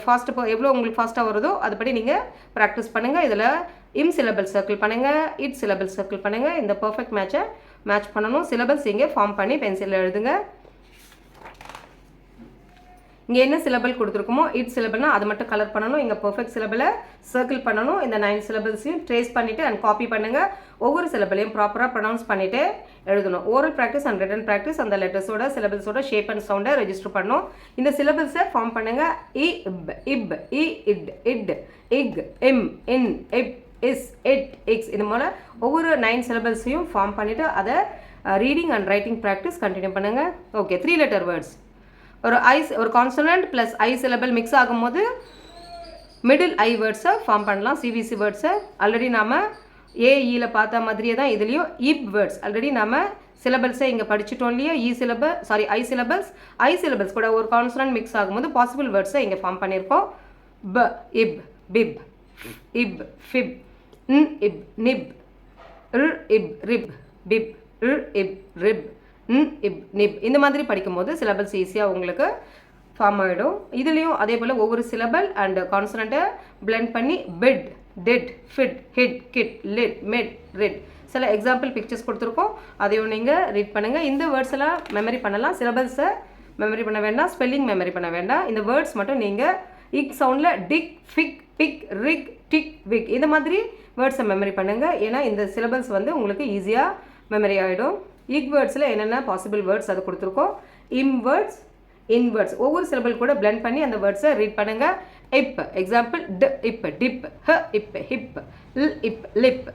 ஃபாஸ்ட்டு எவ்வளோ உங்களுக்கு ஃபாஸ்ட்டாக வருதோ அதுபடி நீங்கள் ப்ராக்டிஸ் பண்ணுங்கள். இதில் இம் சிலபிள் சர்க்கிள் பண்ணுங்கள், இட் சிலபிள் சர்க்கிள் பண்ணுங்கள். இந்த பர்ஃபெக்ட் மேட்ச் பண்ணணும். சிலபல்ஸ் இங்கே ஃபார்ம் பண்ணி பென்சிலில் எழுதுங்க. இங்கே என்ன சிலபிள் கொடுத்துருக்குமோ இட் சிலபிள்னா அது மட்டும் கலர் பண்ணணும். இங்கே பர்ஃபெக்ட் சிலபிளை சர்க்கிள் பண்ணணும். இந்த 9 சிலபிள்ஸையும் ட்ரேஸ் பண்ணிவிட்டு அண்ட் காப்பி பண்ணுங்கள். ஒவ்வொரு சிலபிளையும் ப்ராப்பராக ப்ரொனவுன்ஸ் பண்ணிவிட்டு எழுதணும். Oral practice and written practice அந்த லெட்டர்ஸோட சிலபிள்ஸோட ஷேப் அண்ட் சவுண்டை ரெஜிஸ்டர் பண்ணணும். இந்த சிலபிள்ஸை ஃபார்ம் பண்ணுங்கள். இ இப், இப், இ இட், இட், இக், இம், இன், இப், இஸ், இட், இக்ஸ், இது போல் ஒவ்வொரு 9 சிலபிள்ஸையும் ஃபார்ம் பண்ணிவிட்டு அதை reading and writing practice continue பண்ணுங்கள். ஓகே, 3 லெட்டர் வேர்ட்ஸ், ஒரு கான்சனன்ட் ப்ளஸ் ஐ சிலபிள் மிக்ஸ் ஆகும்போது மிடில் ஐ வேர்ட்ஸை ஃபார்ம் பண்ணலாம். சிவிசி வேர்ட்ஸை ஆல்ரெடி நாம் ஏஇயில் பார்த்த மாதிரியே தான் இதுலேயும் இப் வேர்ட்ஸ் ஆல்ரெடி நம்ம சிலபல்ஸை இங்கே படிச்சுட்டோம் இல்லையா. ஐ சிலபல்ஸ் கூட ஒரு கான்சனன்ட் மிக்ஸ் ஆகும்போது பாசிபிள் வேர்ட்ஸை இங்கே ஃபார்ம் பண்ணியிருக்கோம். ப இப், பிப், இப், ஃபிப், இப், நிப், இப், ரிப், பிப், இப், ரிப், இப், நிப், இந்த மாதிரி படிக்கும்போது சிலபல்ஸ் ஈஸியாக உங்களுக்கு ஃபார்ம் ஆகிடும். இதுலேயும் அதே போல் ஒவ்வொரு சிலபல் அண்ட் கான்சனண்ட்டை பிளெண்ட் பண்ணி bet, debt, fit, hit, kit, lit, met, red, சில எக்ஸாம்பிள் பிக்சர்ஸ் கொடுத்துருக்கோம். அதையும் நீங்கள் ரீட் பண்ணுங்கள். இந்த வேர்ட்ஸ் எல்லாம் மெமரி பண்ணலாம். சிலபல்ஸை மெமரி பண்ண வேண்டாம், ஸ்பெல்லிங் மெமரி பண்ண வேண்டாம். இந்த வேர்ட்ஸ் மட்டும் நீங்கள் இக் சவுண்டில் டிக், ஃபிக், பிக், ரிக், டிக், விக், இந்த மாதிரி வேர்ட்ஸை மெமரி பண்ணுங்கள். ஏன்னா இந்த சிலபல்ஸ் வந்து உங்களுக்கு ஈஸியாக மெமரி ஆகிடும். இக் வேர்ட்ஸில் என்னென்ன பாசிபிள் வேர்ட்ஸ் அது கொடுத்துருக்கோம். இம் வேர்ட்ஸ், இன் வேர்ட்ஸ், ஒவ்வொரு சிலபிள் கூட பிளெண்ட் பண்ணி அந்த வேர்ட்ஸை ரீட் பண்ணுங்கள். இப் எக்ஸாம்பிள் ட் இப், டிப், ஹ இப், ஹிப், ல் இப், லிப்,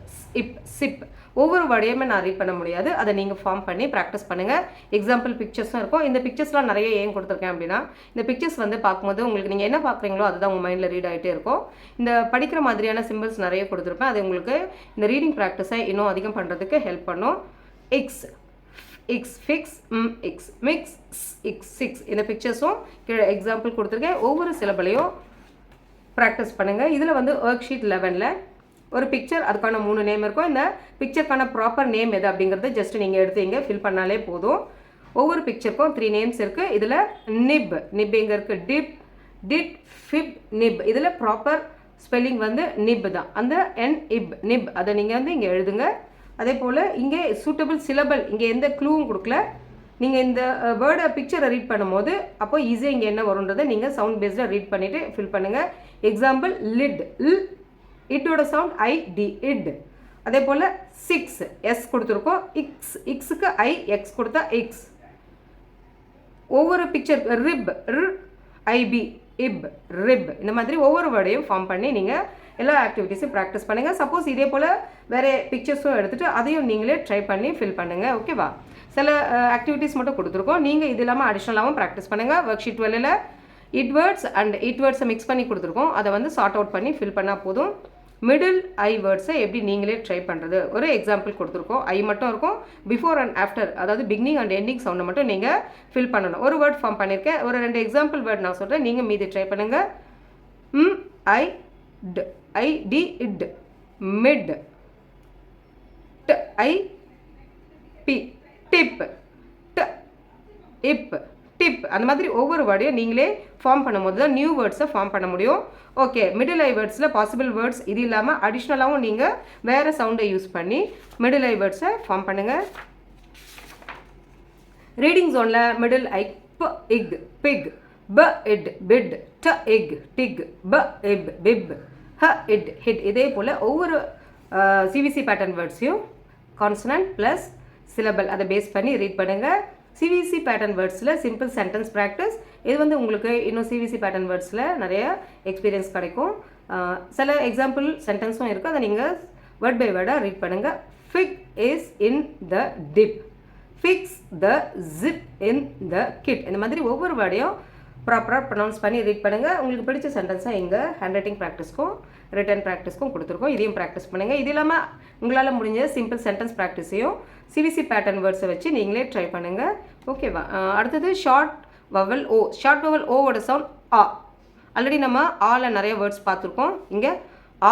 இப், சிப், ஒவ்வொரு வேர்டையுமே நான் ரீட் பண்ண முடியாது. அதை நீங்கள் ஃபார்ம் பண்ணி ப்ராக்டிஸ் பண்ணுங்கள். எக்ஸாம்பிள் பிக்சர்ஸும் இருக்கும். இந்த பிக்சர்ஸ்லாம் நிறைய ஏன் கொடுத்துருக்கேன் அப்படின்னா, இந்த பிக்சர்ஸ் வந்து பார்க்கும்போது உங்களுக்கு நீங்கள் என்ன பார்க்குறீங்களோ அதுதான் உங்கள் மைண்டில் ரீட் ஆகிட்டே இருக்கும். இந்த படிக்கிற மாதிரியான சிம்பிள்ஸ் நிறைய கொடுத்துருப்பேன். அது உங்களுக்கு இந்த ரீடிங் ப்ராக்டிஸை இன்னும் அதிகம் பண்ணுறதுக்கு ஹெல்ப் பண்ணும். X, X, fix, X, mix, X, six, இந்த பிக்சர்ஸும் கீழே எக்ஸாம்பிள் கொடுத்துருக்கேன். ஒவ்வொரு சிலபிளையும் ப்ராக்டிஸ் பண்ணுங்கள். இதில் வந்து ஒர்க் ஷீட் 11ல் ஒரு பிக்சர், அதுக்கான 3 நேம் இருக்கும். இந்த பிக்சருக்கான ப்ராப்பர் நேம் எது அப்படிங்கிறது ஜஸ்ட் நீங்கள் எடுத்து இங்கே ஃபில் பண்ணாலே போதும். ஒவ்வொரு பிக்சருக்கும் 3 நேம்ஸ் இருக்குது. இதில் நிப் எங்கே இருக்குது, டிப், டிட், ஃபிப், நிப். இதில் ப்ராப்பர் ஸ்பெல்லிங் வந்து நிப் தான். அந்த நிப் அதை நீங்கள் வந்து இங்கே எழுதுங்க. அதே போல் இங்கே சூட்டபிள் சிலபல், இங்கே எந்த க்ளூவும் கொடுக்கல. நீங்கள் இந்த வேர்டை பிக்சரை ரீட் பண்ணும்போது அப்போ ஈஸியாக இங்கே என்ன வரும்ன்றதை நீங்கள் சவுண்ட் பேஸ்டாக ரீட் பண்ணிவிட்டு ஃபில் பண்ணுங்கள். எக்ஸாம்பிள் லிட், இட்டோட சவுண்ட் ஐடி, இட். அதே போல் 6 எஸ் கொடுத்துருக்கோம். இக்ஸுக்கு எக்ஸ் கொடுத்தா இக்ஸ். ஒவ்வொரு பிக்சர் ரிப், ஐபி, இப், ரிப். இந்த மாதிரி ஒவ்வொரு வேர்டையும் ஃபார்ம் பண்ணி நீங்கள் எல்லா ஆக்டிவிட்டீஸும் ப்ராக்டிஸ் பண்ணுங்கள். சப்போஸ் இதே போல் வேறு பிக்சர்ஸும் எடுத்துகிட்டு அதையும் நீங்களே ட்ரை பண்ணி ஃபில் பண்ணுங்கள். ஓகேவா? சில ஆக்டிவிட்டீஸ் மட்டும் கொடுத்துருக்கோம். நீங்கள் இது இல்லாமல் அடிஷ்னலாகவும் ப்ராக்டிஸ் பண்ணுங்கள். ஒர்க் ஷீட் 12ல் இட்வேர்ட்ஸ் அண்ட் இட்வேர்ட்ஸை மிக்ஸ் பண்ணி கொடுத்துருக்கோம். அதை வந்து சார்ட் அவுட் பண்ணி ஃபில் பண்ணால் போதும். மிடில் ஐ வேர்ட்ஸை எப்படி நீங்களே ட்ரை பண்ணுறது ஒரு எக்ஸாம்பிள் கொடுத்துருக்கோம். ஐ மட்டும் இருக்கும். பிஃபோர் அண்ட் ஆஃப்டர், அதாவது பிகினிங் அண்ட் எண்டிங் சவுண்டை மட்டும் நீங்கள் ஃபில் பண்ணணும். ஒரு வேர்ட் ஃபார்ம் பண்ணியிருக்கேன். ஒரு 2 எக்ஸாம்பிள் வேர்ட் நான் சொல்கிறேன், நீங்கள் மீதி ட்ரை பண்ணுங்கள். I T, it, mit, I P, dip, ip, dip. அந்த மாதிரி ஒவ்வொரு வேர்டையும் நீங்களே ஃபார்ம் பண்ணும்போது தான் நியூ வேர்ட்ஸை ஃபார்ம் பண்ண முடியும். ஓகே, மிடில் ஐ வேர்ட்ஸில் பாசிபிள் வேர்ட்ஸ் இது இல்லாமல் அடிஷ்னலாகவும் நீங்கள் வேறு சவுண்டை யூஸ் பண்ணி மிடில் ஐ வேர்ட்ஸை ஃபார்ம் பண்ணுங்கள். ரீடிங் ஜோனில் மிடில் ஐ ப, இக், பிக், ப, இட், பிட், ட, இக், டிக், ப, இப், பிப், ஹ, இட், ஹிட். இதே போல் ஒவ்வொரு சிவிசி பேட்டர்ன் வேர்ட்ஸையும் கான்சனன்ட் ப்ளஸ் சிலபல் அதை பேஸ் பண்ணி ரீட் பண்ணுங்கள். சிவிசி பேட்டர்ன் வேர்ட்ஸில் சிம்பிள் சென்டென்ஸ் ப்ராக்டிஸ். இது வந்து உங்களுக்கு இன்னும் சிவிசி பேட்டர்ன் வேர்ட்ஸில் நிறைய எக்ஸ்பீரியன்ஸ் கிடைக்கும். சில எக்ஸாம்பிள் சென்டென்ஸும் இருக்குது. அதை நீங்கள் வேர்ட் பை வேர்டாக ரீட் பண்ணுங்கள். Fig is in the dip, fix the zip in the kit. இந்த மாதிரி ஒவ்வொரு வேர்டையும் ப்ராப்பராக ப்ரொனவுன்ஸ் பண்ணி ரீட் பண்ணுங்கள். உங்களுக்கு பிடிச்ச சென்டென்ஸாக இங்கே ஹேண்ட் ரைட்டிங் ப்ராக்டிஸ்க்கும் ரிட்டன் ப்ராக்டிஸ்க்கும் கொடுத்துருக்கோம். இதையும் ப்ராக்டிஸ் பண்ணுங்கள். இது இல்லாமல் உங்களால் முடிஞ்ச சிம்பிள் சென்டென்ஸ் ப்ராக்டிஸையும் சிவிசி பேட்டர்ன் வேர்ட்ஸை வச்சு நீங்களே ட்ரை பண்ணுங்கள். ஓகேவா? அடுத்தது short vowel O. Short vowel ஓவோட சவுண்ட் ஆ. ஆல்ரெடி நம்ம ஆல நிறைய வேர்ட்ஸ் பார்த்துருக்கோம். இங்கே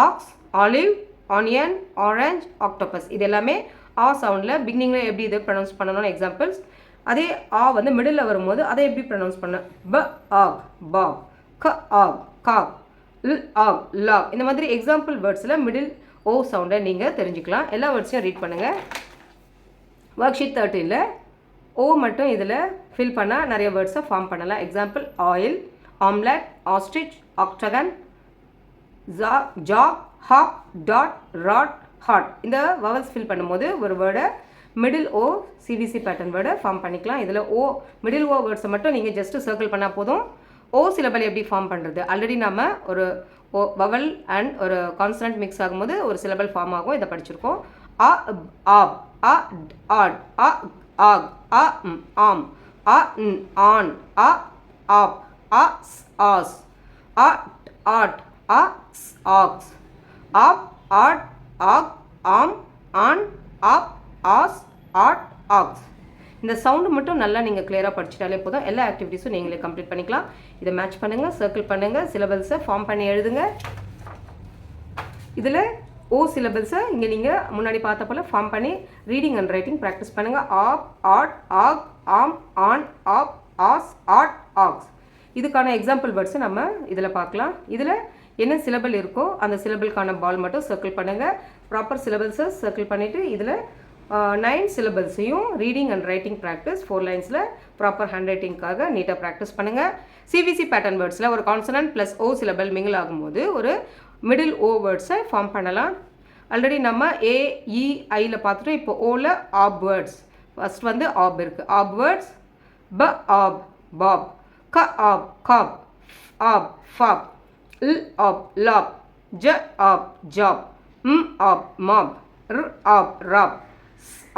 ox, olive, onion, orange, octopus. இது எல்லாமே ஆ சவுண்டில் பிகினிங்கில் எப்படி இதை ப்ரொனவுன்ஸ் பண்ணணும்னு எக்ஸாம்பிள்ஸ். அதே ஆ வந்து மிடில் வரும்போது அதை எப்படி ப்ரொனவுன்ஸ் பண்ண, ப, ஆக், பாக், க, ஆக், காக், ல், ஆக், லாக். இந்த மாதிரி எக்ஸாம்பிள் வேர்ட்ஸில் மிடில் ஓ சவுண்டை நீங்கள் தெரிஞ்சுக்கலாம். எல்லா வேர்ட்ஸையும் ரீட் பண்ணுங்கள். ஒர்க் ஷீட் 13ல் ஓ மட்டும் இதில் ஃபில் பண்ணால் நிறைய வேர்ட்ஸை ஃபார்ம் பண்ணலாம். Example oil, omelette, ostrich, octagon, jog, hop, dot, rot, hot. இந்த வவல்ஸ் ஃபில் பண்ணும்போது ஒரு வேர்டை மிடில் ஓ சிவிசி பேட்டர்ன் வேர்டை ஃபார்ம் பண்ணிக்கலாம். இதில் ஓ மிடில் ஓ வேர்ட்ஸை மட்டும் நீங்கள் ஜஸ்ட்டு சர்க்கிள் பண்ணால் போதும். ஓ சிலபல் எப்படி ஃபார்ம் பண்ணுறது, ஆல்ரெடி நம்ம ஒரு ஓ வவல் அண்ட் ஒரு கான்சனன்ட் மிக்ஸ் ஆகும்போது ஒரு சிலபல் ஃபார்ம் ஆகும். இதை படிச்சிருக்கோம். ஆ, ஆப், ஆ, ஆட், ஆ, ஆக், ஆ, ஆம், ஆ, ஆன், ஆ, ஆப், ஆ, ஆஸ், ஆ, ஆட், ஆ, ஆக்ஸ், ஆப், ஆட், ஆக், om, on, op, as, add, aux. இந்த சவுண்டு மட்டும் நல்லா நீங்கள் கிளியராக படிச்சிட்டாலே போதும். எல்லா ஆக்டிவிட்டீஸும் நீங்களே கம்ப்ளீட் பண்ணிக்கலாம். இதை மேட்ச் பண்ணுங்கள், சர்க்கிள் பண்ணுங்கள், சிலபல்ஸை ஃபார்ம் பண்ணி எழுதுங்க. இதில் ஓ சிலபல்ஸை இங்கே நீங்கள் முன்னாடி பார்த்த போல் ஃபார்ம் பண்ணி ரீடிங் அண்ட் ரைட்டிங் ப்ராக்டிஸ் பண்ணுங்கள். ஆப், ஆட், ஆக், om, on, op, as, add, ox. இதுக்கான எக்ஸாம்பிள் வேர்ட்ஸை நம்ம இதில் பார்க்கலாம். இதில் என்ன சிலபல் இருக்கோ அந்த சிலபலுக்கான பால் மட்டும் சர்க்கிள் பண்ணுங்கள். ப்ராப்பர் சிலபல்ஸை சர்க்கிள் பண்ணிவிட்டு இதில் 9 சிலபல்ஸையும் ரீடிங் அண்ட் ரைட்டிங் ப்ராக்டிஸ் 4 லைன்ஸில் ப்ராப்பர் ஹேண்ட் ரைட்டிங்காக நீட்டாக ப்ராக்டிஸ் பண்ணுங்கள். சிவிசி பேட்டர்ன் வேர்ட்ஸில் ஒரு consonant plus O syllable mingle ஆகும்போது ஒரு மிடில் ஓ வேர்ட்ஸை ஃபார்ம் பண்ணலாம். ஆல்ரெடி நம்ம ஏ, இ, ஐயில் பார்த்துட்டோம். இப்போ ஓவில் ஆப் வேர்ட்ஸ். ஃபஸ்ட் வந்து ஆப் இருக்குது. ஆப் வேர்ட்ஸ் ப, ஆப், பாப், க, ஆப், காப், ஆப், ஃபாப், ல், ஆப், லாப், ஜ, ஆப், ஜாப், ம், ஆப், மாப், ர், ஆப், ராப்,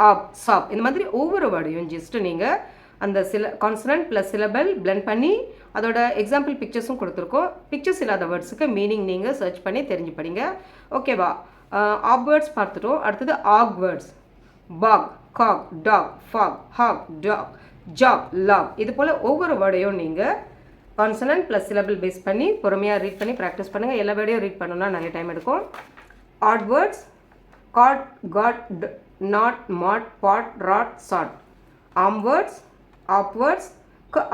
ஆப், சாப். இந்த மாதிரி ஒவ்வொரு வேர்டையும் ஜஸ்ட்டு நீங்கள் அந்த கான்சனன்ட் ப்ளஸ் சிலபல் பிளெண்ட் பண்ணி அதோட எக்ஸாம்பிள் பிக்சர்ஸும் கொடுத்துருக்கோம். பிக்சர்ஸ் இல்லாத வேர்ட்ஸுக்கு மீனிங் நீங்கள் சர்ச் பண்ணி தெரிஞ்சு படிங்க. ஓகேவா? ஆப் வேர்ட்ஸ் பார்த்துட்டோம். அடுத்தது og words. Bog, cog, dog, fog, hog, dog, jog, log. இது போல் ஒவ்வொரு வேர்டையும் நீங்கள் கான்சனன்ட் ப்ளஸ் சிலபல் பேஸ் பண்ணி பொறுமையாக ரீட் பண்ணி ப்ராக்டிஸ் பண்ணுங்கள். எல்லா வேர்டையும் ரீட் பண்ணணும்னா நிறைய டைம் எடுக்கும். Odd words, caught, got, not, mod, pot, rot, sort. Arm words, op words,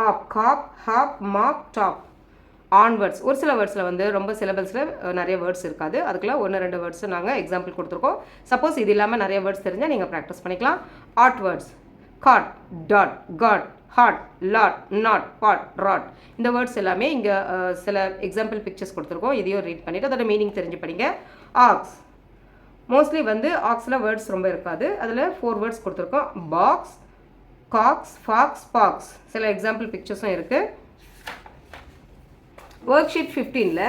up, cop, hop, mop, top. On words, ஒரு சில வேர்ட்ஸில் வந்து ரொம்ப சிலபஸில் நிறைய வேர்ட்ஸ் இருக்காது, அதுக்குலாம் 1-2 வேர்ட்ஸ் நாங்கள் எக்ஸாம்பிள் கொடுத்துருக்கோம். சப்போஸ் இது இல்லாமல் நிறைய வேர்ட்ஸ் தெரிஞ்சால் நீங்கள் ப்ராக்டிஸ் பண்ணிக்கலாம். Ot words, cot, dot, got, hot, lot, not, pot, rot. இந்த வேர்ட்ஸ் எல்லாமே இங்கே சில எக்ஸாம்பிள் பிக்சர்ஸ் கொடுத்துருக்கோம். இதையும் ரீட் பண்ணிவிட்டு அதோட மீனிங் தெரிஞ்சு படிங்க. ஆக்ஸ், மோஸ்ட்லி வந்து ஆக்ஸில் வேர்ட்ஸ் ரொம்ப இருக்காது, அதில் 4 வேர்ட்ஸ் கொடுத்துருக்கோம். Box, cox, fox, pox. சில எக்ஸாம்பிள் பிக்சர்ஸும் இருக்குது. ஒர்க் ஷீட் 15ல்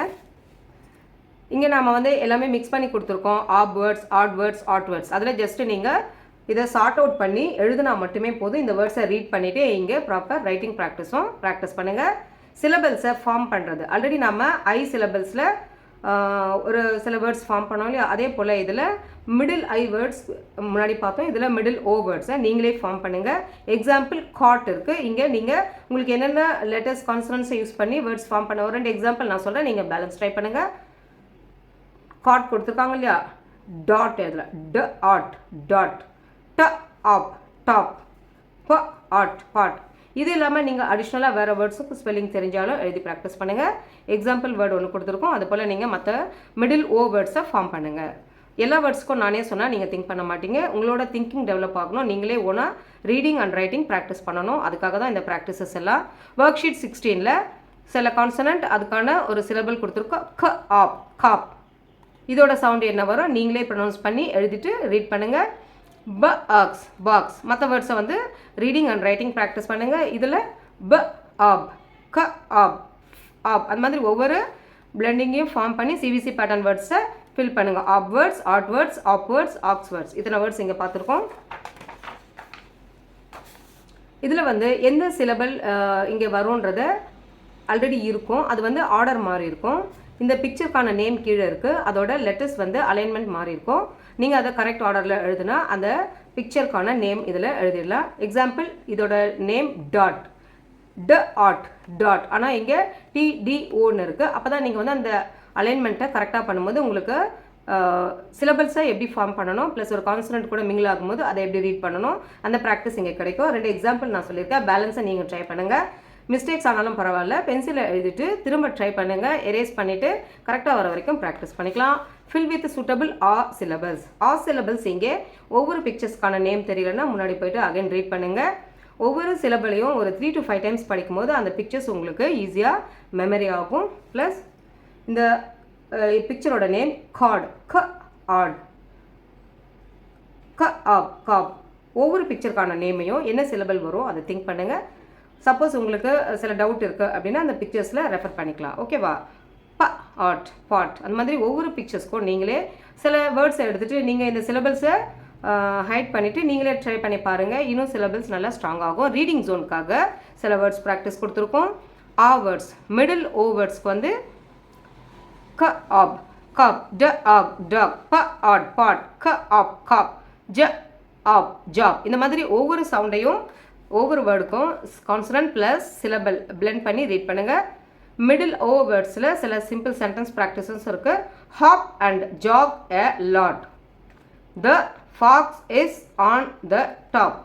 இங்கே நாம் வந்து எல்லாமே மிக்ஸ் பண்ணி கொடுத்துருக்கோம். Op words, add words, add words. அதில் ஜஸ்ட்டு நீங்கள் இதை சார்ட் அவுட் பண்ணி எழுதுனா மட்டுமே போதும். இந்த வேர்ட்ஸை ரீட் பண்ணிவிட்டு இங்கே ப்ராப்பர் ரைட்டிங் ப்ராக்டிஸும் ப்ராக்டிஸ் பண்ணுங்கள். சிலபல்ஸை ஃபார்ம் பண்ணுறது ஆல்ரெடி நம்ம சிலபல்ஸில் ஒரு சில வேர்ட்ஸ் ஃபார்ம் பண்ணோம் இல்லையா, அதே போல் இதில் மிடில் வேர்ட்ஸ் முன்னாடி பார்த்தோம், இதில் மிடில் வேர்ட்ஸை நீங்களே ஃபார்ம் பண்ணுங்கள். எக்ஸாம்பிள் காட் இருக்குது. இங்கே நீங்கள் உங்களுக்கு என்னென்ன லெட்டர்ஸ் கான்சனன்ஸை யூஸ் பண்ணி வேர்ட்ஸ் ஃபார்ம் பண்ண ஒரு 2 எக்ஸாம்பிள் நான் சொல்கிறேன், நீங்கள் பேலன்ஸ் ட்ரை பண்ணுங்கள். காட் கொடுத்துருக்காங்க இல்லையா, டாட் இதில் ட ஆட், டாட், ட ஆப், டாப், ப ஆட், பாட். இது இல்லாமல் நீங்கள் அடிஷ்னலாக வேறு வேர்ட்ஸுக்கு ஸ்பெல்லிங் தெரிஞ்சாலும் எழுதி ப்ராக்டிஸ் பண்ணுங்கள். எக்ஸாம்பிள் வேர்டு ஒன்று கொடுத்துருக்கோம், அது போல் நீங்கள் மற்ற மிடில் வேர்ட்ஸை ஃபார்ம் பண்ணுங்கள். எல்லா வேர்ட்ஸுக்கும் நானே சொன்னால் நீங்கள் திங்க் பண்ண மாட்டீங்க. உங்களோட திங்கிங் டெவலப் ஆகணும். நீங்களே ஓனா ரீடிங் அண்ட் ரைட்டிங் ப்ராக்டிஸ் பண்ணணும். அதுக்காக தான் இந்த ப்ராக்டிசஸ் எல்லாம். ஒர்க் ஷீட் 16ல் சில கான்சனன்ட் அதுக்கான ஒரு சிலபல் கொடுத்துருக்கோம். க ஆப், காப். இதோட சவுண்டு என்ன வரும் நீங்களே ப்ரொனவுன்ஸ் பண்ணி எழுதிட்டு ரீட் பண்ணுங்கள். ப ஆக்ஸ், பாக்ஸ். மற்ற வேர்ட்ஸை வந்து ரீடிங் அண்ட் ரைட்டிங் ப்ராக்டிஸ் பண்ணுங்கள். இதில் ப ஆப், க ஆப், ஆப். அந்த மாதிரி ஒவ்வொரு பிளெண்டிங்கையும் ஃபார்ம் பண்ணி சிவிசி பேட்டர்ன் வேர்ட்ஸை ஃபில் பண்ணுங்கள். Op words, add words, op words, ox words. இத்தனை வேர்ட்ஸ் இங்கே பார்த்துருக்கோம். இதில் வந்து எந்த சிலபல் இங்கே வரும்ன்றத ஆல்ரெடி இருக்கும். அது வந்து ஆர்டர் மாதிரி இருக்கும். இந்த பிக்சருக்கான நேம் கீழே இருக்குது, அதோட லெட்டர்ஸ் வந்து அலைன்மெண்ட் மாறி இருக்கும். நீங்கள் அதை கரெக்ட் ஆர்டரில் எழுதுனா அந்த பிக்சருக்கான நேம் இதில் எழுதிடலாம். எக்ஸாம்பிள் இதோட நேம் டாட், ட ஆட், டாட். ஆனால் இங்கே TDOன்னு இருக்குது. அப்போ தான் நீங்கள் வந்து அந்த அலைன்மெண்ட்டை கரெக்டாக பண்ணும்போது உங்களுக்கு சிலபல்ஸை எப்படி ஃபார்ம் பண்ணணும், ப்ளஸ் ஒரு கான்சனன்ட் கூட மிங்கிள் ஆகும்போது அதை எப்படி ரீட் பண்ணணும், அந்த ப்ராக்டிஸ் இங்கே கிடைக்கும். 2 எக்ஸாம்பிள் நான் சொல்லியிருக்கேன். பேலன்ஸை நீங்கள் ட்ரை பண்ணுங்கள். மிஸ்டேக்ஸ் ஆனாலும் பரவாயில்ல, பென்சிலை எழுதிட்டு திரும்ப ட்ரை பண்ணுங்கள். எரேஸ் பண்ணிவிட்டு கரெக்டாக வர வரைக்கும் ப்ராக்டிஸ் பண்ணிக்கலாம். Fill with suitable syllables. Syllables இங்கே ஒவ்வொரு பிக்சர்ஸ்க்கான நேம் தெரியலன்னா முன்னாடி போய்ட்டு அகைன் ரீட் பண்ணுங்கள். ஒவ்வொரு சிலபலையும் ஒரு 3 to 5 டைம்ஸ் படிக்கும்போது அந்த பிக்சர்ஸ் உங்களுக்கு ஈஸியாக மெமரி ஆகும். ப்ளஸ் இந்த பிக்சரோட நேம் காட், க ஆட், க ஆப், காப். ஒவ்வொரு பிக்சருக்கான நேமையும் என்ன சிலபல் வரும் அதை திங்க் பண்ணுங்கள். சப்போஸ் உங்களுக்கு சில டவுட் இருக்குது அப்படின்னா அந்த பிக்சர்ஸில் ரெஃபர் பண்ணிக்கலாம். ஓகேவா? ப ஆட், பாட். அந்த மாதிரி ஒவ்வொரு பிக்சர்ஸ்க்கும் நீங்களே சில வேர்ட்ஸை எடுத்துகிட்டு நீங்கள் இந்த சிலபல்ஸை ஹைட் பண்ணிவிட்டு நீங்களே ட்ரை பண்ணி பாருங்கள். இன்னும் சிலபல்ஸ் நல்லா ஸ்ட்ராங் ஆகும். ரீடிங் ஜோனுக்காக சில வேர்ட்ஸ் ப்ராக்டிஸ் கொடுத்துருக்கோம். வேர்ட்ஸ், மிடில் வேர்ட்ஸ்க்கு வந்து க ஆப், காப், ட ஆப், டாக், ப ஆட், பாட், க ஆப், காப், ஜ ஆப், ஜாப். இந்த மாதிரி ஒவ்வொரு சவுண்டையும் ஒவ்வொரு வேர்டுக்கும் கான்சனன்ட் ப்ளஸ் சிலபல் பிளெண்ட் பண்ணி ரீட் பண்ணுங்கள். மிடில் வேர்ட்ஸில் சில சிம்பிள் சென்டென்ஸ் ப்ராக்டிசஸ் இருக்குது. Hop and jog a lot. The fox is on the top.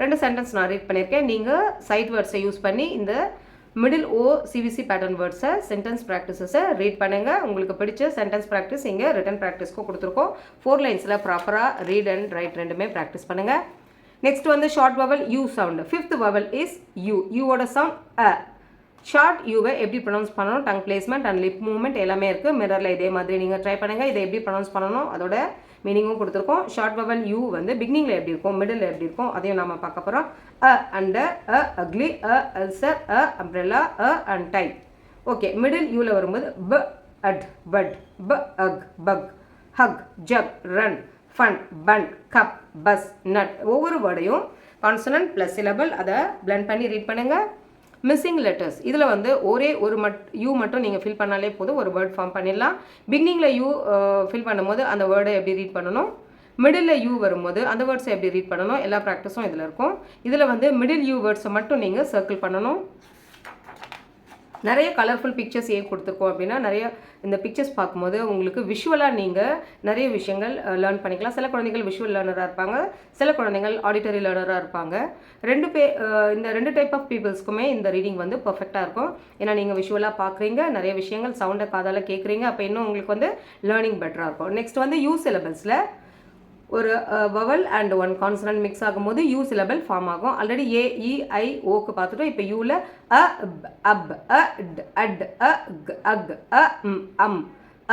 2 sentence நான் ரீட் பண்ணியிருக்கேன். நீங்கள் சைட் வேர்ட்ஸை யூஸ் பண்ணி இந்த மிடில் சிவிசி பேட்டர்ன் வேர்ட்ஸை சென்டென்ஸ் ப்ராக்டிசஸை ரீட் பண்ணுங்கள். உங்களுக்கு பிடிச்ச சென்டென்ஸ் ப்ராக்டிஸ் இங்கே ரிட்டன் ப்ராக்டிஸ்க்கும் கொடுத்துருக்கோம். 4 லைன்ஸில் ப்ராப்பராக ரீட் அண்ட் ரைட் ரெண்டுமே ப்ராக்டிஸ் பண்ணுங்கள். நெக்ஸ்ட் வந்து short vowel you sound. 5th vowel is U. யூவோட சவுண்ட் அ. ஷார்ட் யூவை எப்படி ப்ரொனவுன்ஸ் பண்ணணும், tongue placement and lip movement எல்லாமே இருக்குது. மிரரில் இதே மாதிரி நீங்கள் ட்ரை பண்ணுங்கள். இதை எப்படி ப்ரொனவுன்ஸ் பண்ணணும் அதோட மீனிங்கும் கொடுத்துருக்கோம். ஷார்ட் வவல் யூ வந்து பிகினிங்கில் எப்படி இருக்கும், மிடில் எப்படி இருக்கும் அதையும் நம்ம பார்க்க போகிறோம். அ அண்டர், அ அக்லி, அ அல்சர், அ அம்ப்ரெல்லா, அ அண்ட் டை. ஓகே, மிடில் யூவில் வரும்போது ப அட், பட், ப ug, bug, hug, jug, run, fun, bun, cup, bus, nut. ஒவ்வொரு வேர்டையும் கான்சனன்ட் ப்ளஸ் சிலபல் அதை பிளெண்ட் பண்ணி ரீட் பண்ணுங்கள். மிஸ்ஸிங் லெட்டர்ஸ் இதில் வந்து ஒரே ஒரு யூ மட்டும் நீங்கள் ஃபில் பண்ணாலே போதும், ஒரு வேர்ட் ஃபார்ம் பண்ணிடலாம். பிகினிங்கில் யூ ஃபில் பண்ணும்போது அந்த வேர்டை எப்படி ரீட் பண்ணணும், மிடில் யூ வரும்போது அந்த வேர்ட்ஸை எப்படி ரீட் பண்ணணும், எல்லா ப்ராக்டிஸும் இதில் இருக்கும். இதில் வந்து மிடில் யூ வேர்ட்ஸை மட்டும் நீங்கள் சர்க்கிள் பண்ணணும். நிறைய கலர்ஃபுல் பிக்சர்ஸ் ஏன் கொடுத்துருக்கோம் அப்படின்னா, நிறைய இந்த பிக்சர்ஸ் பார்க்கும்போது உங்களுக்கு விஷுவலாக நீங்கள் நிறைய விஷயங்கள் லேர்ன் பண்ணிக்கலாம். சில குழந்தைகள் விஷுவல் லேர்னராக இருப்பாங்க, சில குழந்தைகள் ஆடிட்டரி லேர்னராக இருப்பாங்க. இந்த 2 டைப் ஆஃப் பீப்புள்ஸ்க்குமே இந்த ரீடிங் வந்து பர்ஃபெக்டாக இருக்கும். ஏன்னா நீங்கள் விஷுவலாக பார்க்குறீங்க, நிறைய விஷயங்கள் சவுண்டை காதால் கேட்குறீங்க, அப்போ இன்னும் உங்களுக்கு வந்து லேர்னிங் பெட்டராக இருக்கும். நெக்ஸ்ட் வந்து யூ சிலபல்ஸில் ஒரு வவல் அண்ட் 1 கான்சனன்ட் மிக்ஸ் ஆகும்போது யூ சிலபல் ஃபார்ம் ஆகும். ஆல்ரெடி ஏ இ ஐ ஓக்கு பார்த்துட்டோம். இப்போ யூவில் அ அப் அ ட் அட் அ க் அக் அ ம் அம்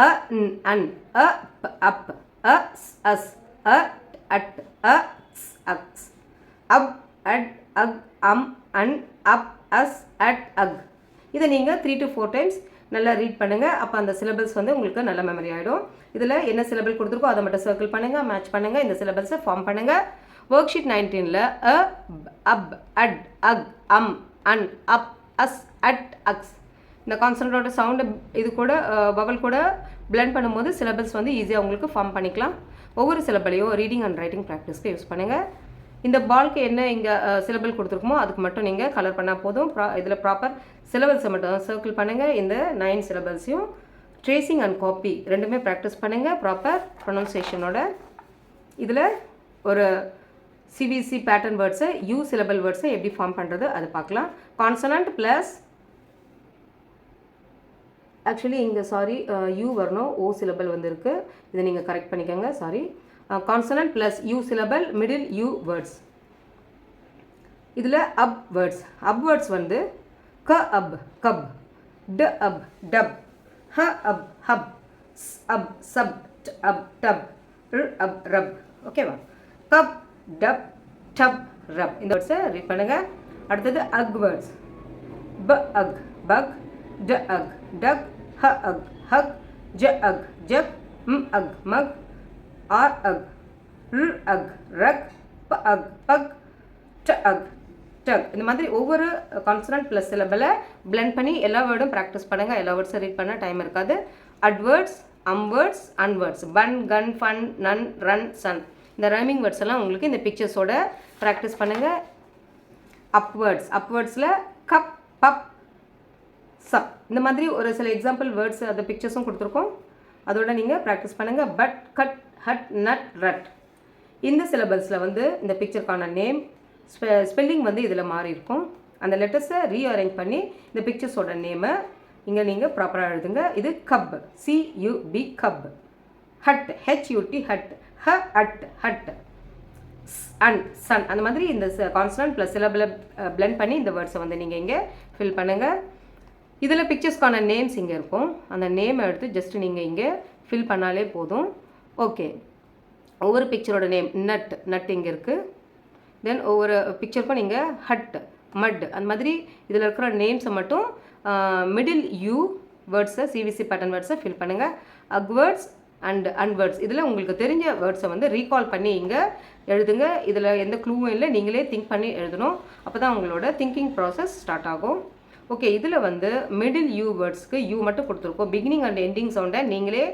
அ ந் அன் அ ப் அப் அ ஸ் as a T at a ஸ் அக்ஸ் அப் ut ug um un up us at அக். இதை நீங்கள் 3 to 4 டைம்ஸ் நல்லா ரீட் பண்ணுங்கள். அப்போ அந்த சிலபல்ஸ் வந்து உங்களுக்கு நல்ல மெமரி ஆகிடும். இதில் என்ன சிலபல் கொடுத்துருக்கோ அதை மட்டும் சர்க்கிள் பண்ணுங்கள், மேட்ச் பண்ணுங்கள், இந்த சிலபல்ஸை ஃபார்ம் பண்ணுங்கள். ஒர்க் ஷீட் 19ல் அ up ut ug um un up us ut ux இந்த கான்சன்ட்ரோட சவுண்டு இது கூட வவல் கூட பிளெண்ட் பண்ணும்போது சிலபல்ஸ் வந்து ஈஸியாக உங்களுக்கு ஃபார்ம் பண்ணிக்கலாம். ஒவ்வொரு சிலபலையும் ரீடிங் அண்ட் ரைட்டிங் ப்ராக்டிஸ்க்கு யூஸ் பண்ணுங்கள். இந்த பால்க்கு என்ன இங்கே சிலபல் கொடுத்துருக்குமோ அதுக்கு மட்டும் நீங்கள் கலர் பண்ணால் போதும். இதில் ப்ராப்பர் சிலபல்ஸை மட்டும் சர்க்கிள் பண்ணுங்கள். இந்த 9 சிலபல்ஸையும் ட்ரேசிங் அண்ட் காப்பி ரெண்டுமே ப்ராக்டிஸ் பண்ணுங்கள் ப்ராப்பர் ப்ரொனன்சியேஷனோட. இதில் ஒரு சிபிசி பேட்டர்ன் வேர்ட்ஸை யூ சிலபல் வேர்ட்ஸை எப்படி ஃபார்ம் பண்ணுறது அது பார்க்கலாம். கான்சனன்ட் ப்ளஸ் ஆக்சுவலி இங்கே யூ வரணும், ஓ சிலபல் வந்துருக்கு, இதை நீங்கள் கரெக்ட் பண்ணிக்கோங்க. Consonant plus you syllable middle you words. இதில் அப் வேர்ட்ஸ் வந்து க அப் கப், ட அப் டப், ஹ அப் ஹப், ஸ் அப் சப், ட் அப் டப், ர் அப் ரப். ஓகேவா? கப் டப் டப் ரப். இந்த வேர்ட்ஸை ரீட் பண்ணுங்கள். அடுத்தது அக் வேர்ட்ஸ். ப அக் பக், ட அக் டக், ஹ அக் ஹக், ஜ அக் ஜக், ம் அக் மக், ஆர் அக் ர் அக் ரக், ப அக் பக், ட அக் டக். இந்த மாதிரி ஒவ்வொரு கான்சனன்ட் ப்ளஸ் சிலபலை பிளெண்ட் பண்ணி எல்லா வேர்டும் ப்ராக்டிஸ் பண்ணுங்கள். எல்லா வேர்ட்ஸும் ரீட் பண்ண டைம் இருக்காது. அட்வேர்ட்ஸ், அம்வேர்ட்ஸ், அன்வேர்ட்ஸ், பன் கன் ஃபன் நன் ரன் சன் இந்த ரைமிங் வேர்ட்ஸ் எல்லாம் உங்களுக்கு இந்த பிக்சர்ஸோட ப்ராக்டிஸ் பண்ணுங்கள். அப்வேர்ட்ஸில் கப் பப் சப் இந்த மாதிரி ஒரு சில எக்ஸாம்பிள் வேர்ட்ஸ் அந்த பிக்சர்ஸும் கொடுத்துருக்கோம், அதோட நீங்கள் ப்ராக்டிஸ் பண்ணுங்கள். But cut hut nut ரட். இந்த சிலபல்ஸில் வந்து இந்த பிக்சருக்கான நேம் ஸ்பெல்லிங் வந்து இதில் மாறி இருக்கும். அந்த லெட்டர்ஸை ரீஅரேஞ்ச் பண்ணி இந்த பிக்சர்ஸோட நேமை இங்கே நீங்கள் ப்ராப்பராக எழுதுங்க. இது cup, CUB cup. Hut, HUT hut, h ut hut, and sun. அந்த மாதிரி இந்த கான்சனன்ட் ப்ளஸ் சிலபலை பிளெண்ட் பண்ணி இந்த வேர்ட்ஸை வந்து நீங்கள் இங்கே ஃபில் பண்ணுங்கள். இதில் பிக்சர்ஸ்க்கான நேம்ஸ் இங்கே இருக்கும். அந்த நேமை எடுத்து ஜஸ்ட் நீங்கள் இங்கே ஃபில் பண்ணாலே போதும். ஓகே, ஒவ்வொரு பிக்சரோட நேம் நட் இங்கே இருக்குது. தென் ஒவ்வொரு பிக்சருக்கும் நீங்கள் ஹட், மட் அந்த மாதிரி இதில் இருக்கிற நேம்ஸை மட்டும் மிடில் யூ வேர்ட்ஸை சிவிசி பேட்டர்ன் வேர்ட்ஸை ஃபில் பண்ணுங்கள். அக்வேர்ட்ஸ் அண்ட் அன்வேர்ட்ஸ் இதில் உங்களுக்கு தெரிஞ்ச வேர்ட்ஸை வந்து ரீகால் பண்ணி இங்கே எழுதுங்க. இதில் எந்த க்ளூவும் இல்லை, நீங்களே திங்க் பண்ணி எழுதணும். அப்போ தான் உங்களோட திங்கிங் ப்ராசஸ் ஸ்டார்ட் ஆகும். ஓகே, இதில் வந்து மிடில் யூ வேர்ட்ஸ்க்கு யூ மட்டும் கொடுத்துருக்கோம். பிகினிங் அண்ட் எண்டிங் சவுண்டை நீங்களே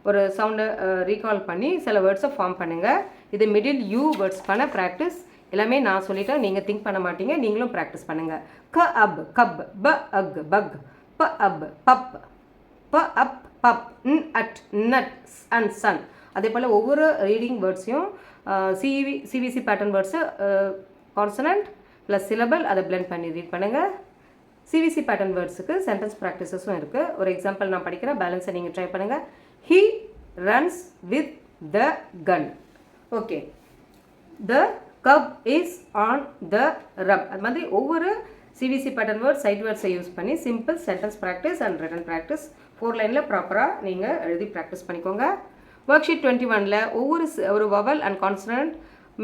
ஒரு சவுண்டை ரீகால் பண்ணி சில வேர்ட்ஸை ஃபார்ம் பண்ணுங்கள். இது மிடில் யூ வேர்ட்ஸ் பண்ண ப்ராக்டிஸ். எல்லாமே நான் சொல்லிட்டேன், நீங்கள் திங்க் பண்ண மாட்டீங்க, நீங்களும் ப்ராக்டிஸ் பண்ணுங்கள். க அப் கப், ப அக் பக், ப அப் பப், ப அப் பப், ந் அட் நட் அண்ட் சன். அதே போல் ஒவ்வொரு ரீடிங் வேர்ட்ஸையும் CVC pattern words consonant plus syllable அதை பிளெண்ட் பண்ணி ரீட் பண்ணுங்கள். சிவிசி பேட்டர்ன் வேர்ட்ஸுக்கு சென்டென்ஸ் ப்ராக்டிசஸும் இருக்குது. ஒரு எக்ஸாம்பிள் நான் படிக்கிறேன், பேலன்ஸை நீங்கள் ட்ரை பண்ணுங்கள். He runs with the gun. Okay. The cub is on the rub. அது மாதிரி ஒவ்வொரு சிவிசி பேட்டர்ன் வேர்ட் சைட் வேர்ட்ஸை யூஸ் பண்ணி simple sentence practice and written practice 4 லைனில் ப்ராப்பராக நீங்கள் எழுதி ப்ராக்டிஸ் பண்ணிக்கோங்க. ஒர்க் ஷீட் 21ல் ஒரு வவல் அண்ட் கான்சனன்ட்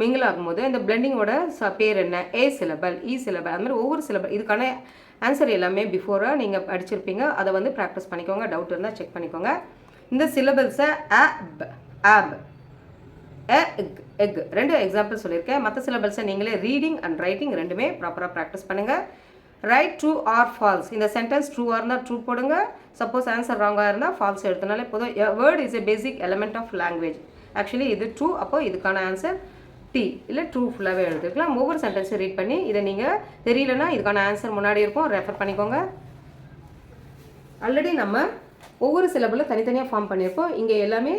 மிங்கிள் ஆகும்போது இந்த பிளெண்டிங்கோட பேர் என்ன, ஏ சிலபல், இ சிலபல், அது மாதிரி ஒவ்வொரு சிலபல் இதுக்கான ஆன்சர் எல்லாமே பிஃபோராக நீங்கள் படிச்சிருப்பீங்க. அதை வந்து ப்ராக்டிஸ் பண்ணிக்கோங்க. டவுட் இருந்தால் செக் பண்ணிக்கோங்க. இந்த சிலபல்ஸை ஆப் எக் 2 எக்ஸாம்பிள் சொல்லியிருக்கேன். மற்ற சிலபல்ஸை நீங்களே ரீடிங் அண்ட் ரைட்டிங் ரெண்டுமே ப்ராப்பராக ப்ராக்டிஸ் பண்ணுங்கள். Right true or false. இந்த சென்டென்ஸ் ட்ரூவாக இருந்தால் ட்ரூ போடுங்க. சப்போஸ் ஆன்சர் ராங்காக இருந்தால் ஃபால்ஸ் எடுத்தனாலே போதும். Word is a basic element of language. Actually இது ட்ரூ, அப்போ இதுக்கான ஆன்சர் டி இல்லை ட்ரூ ஃபுல்லாகவே எழுதிருக்கலாம். ஒவ்வொரு சென்டென்ஸை ரீட் பண்ணி இதை நீங்கள் தெரியலனா இதுக்கான ஆன்சர் முன்னாடி இருக்கும், ரெஃபர் பண்ணிக்கோங்க. ஆல்ரெடி நம்ம ஒவ்வொரு சிலபிளும் தனித்தனியாக ஃபார்ம் பண்ணியிருப்போம். இங்கே எல்லாமே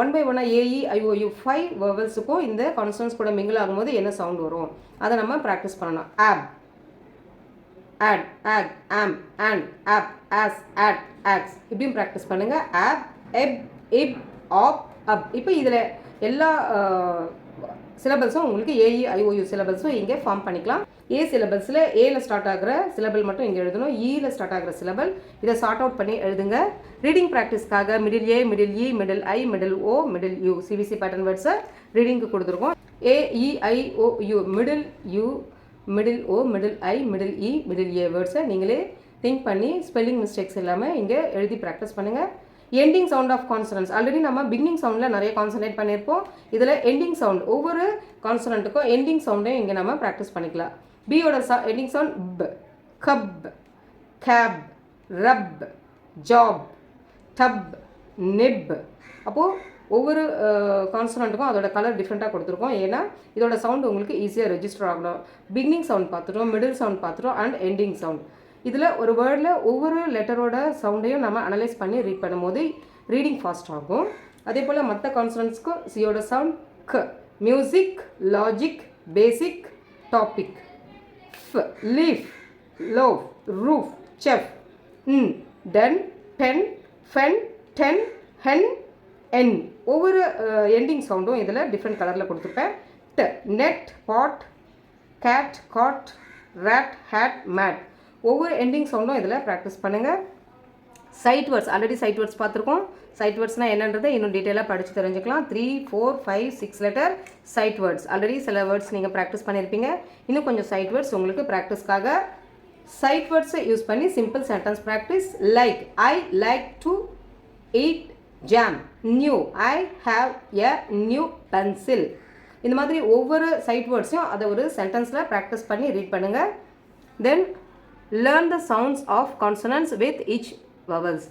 ஒன் பை ஒன்னாக ஏஇ ஐஓயு 5 வவல்ஸுக்கும் இந்த கான்சனன்ஸ் கூட மிங்கிள் ஆகும்போது என்ன சவுண்ட் வரும் அதை நம்ம ப்ராக்டிஸ் பண்ணணும். ஆப், ஆட், ஆக், om, on, op, as, add, ox இப்படியும் ப்ராக்டிஸ் பண்ணுங்கள். ஆப், எப், இப், ஆப், அப். இப்போ இதில் எல்லா சிலபல்ஸும் உங்களுக்கு ஏஇ ஐஓயு சிலபல்ஸும் இங்கே ஃபார்ம் பண்ணிக்கலாம். ஏ சிலபல்ஸில் ஏல ஸ்டார்ட் ஆகிற சிலபல் மட்டும் இங்கே எழுதணும். ஈயில் ஸ்டார்ட் ஆகிற சிலபல் இதை சார்ட் அவுட் பண்ணி எழுதுங்க. Reading ப்ராக்டிஸ்க்காக middle A, middle E, middle I, middle O, middle you CBC pattern வேர்ட்ஸை ரீடிங்க்கு கொடுத்துருக்கோம். AEIOU middle you, middle O, middle I, middle E, middle a வேர்ட்ஸை நீங்களே திங்க் பண்ணி ஸ்பெல்லிங் மிஸ்டேக்ஸ் இல்லாமல் இங்கே எழுதி ப்ராக்டிஸ் பண்ணுங்கள். Ending sound of consonants already நம்ம beginning சவுண்டில் நிறைய கான்சன்ட்ரேட் பண்ணியிருப்போம். இதில் எண்டிங் சவுண்ட் ஒவ்வொரு கான்சனண்ட்டுக்கும் எண்டிங் சவுண்டையும் இங்கே நம்ம ப்ராக்டிஸ் பண்ணிக்கலாம். பியோட எண்டிங் சவுண்ட் ப, கப், கேப், ரப், ஜாப், டப், நிப். அப்போது ஒவ்வொரு கான்சனண்ட்டுக்கும் அதோட கலர் டிஃப்ரெண்ட்டாக கொடுத்துருக்கோம். ஏன்னா இதோட சவுண்ட் உங்களுக்கு ஈஸியாக ரெஜிஸ்டர் ஆகணும். பிகினிங் சவுண்ட் பார்த்துட்டோம், மிடில் சவுண்ட் பார்த்துட்டோம் அண்ட் எண்டிங் சவுண்ட். இதில் ஒரு வேர்டில் ஒவ்வொரு லெட்டரோட சவுண்டையும் நம்ம அனலைஸ் பண்ணி ரீட் பண்ணும்போது ரீடிங் ஃபாஸ்ட் ஆகும். அதே போல் மற்ற கான்சனன்ட்ஸ்க்கும் சியோட சவுண்ட் க, மியூசிக், லாஜிக், பேசிக், டாபிக், ஃப், லீஃப், லோவ், ரூஃப், செஃப், டன், பென், ஃபென், டென், ஹென், என். ஒவ்வொரு எண்டிங் சவுண்டும் இதில் டிஃப்ரெண்ட் கலரில் கொடுத்துருப்பேன். ட, net, pot, gate, cot, rate, hate, mate. ஒவ்வொரு எண்டிங் சவுண்டும் இதில் ப்ராக்டிஸ் பண்ணுங்கள். Sight words already sight words பார்த்துருக்கோம். சைட் வேர்ட்ஸ்னால் என்னன்றதை இன்னும் டீட்டெயிலாக படித்து தெரிஞ்சுக்கலாம். 3, 4, 5, 6 லெட்டர் சைட் வேர்ட்ஸ் ஆல்ரெடி சில வேர்ட்ஸ் நீங்கள் ப்ராக்டிஸ் பண்ணியிருப்பீங்க. இன்னும் கொஞ்சம் சைட் வேர்ட்ஸ் உங்களுக்கு ப்ராக்டிஸ்க்காக சைட் வேர்ட்ஸை யூஸ் பண்ணி simple sentence practice. Like, I like to eat jam. New, I have a new pencil. இந்த மாதிரி ஒவ்வொரு சைட் வேர்ட்ஸையும் அதை ஒரு சென்டென்ஸில் ப்ராக்டிஸ் பண்ணி ரீட் பண்ணுங்கள். தென் learn the sounds of consonants with each vowels.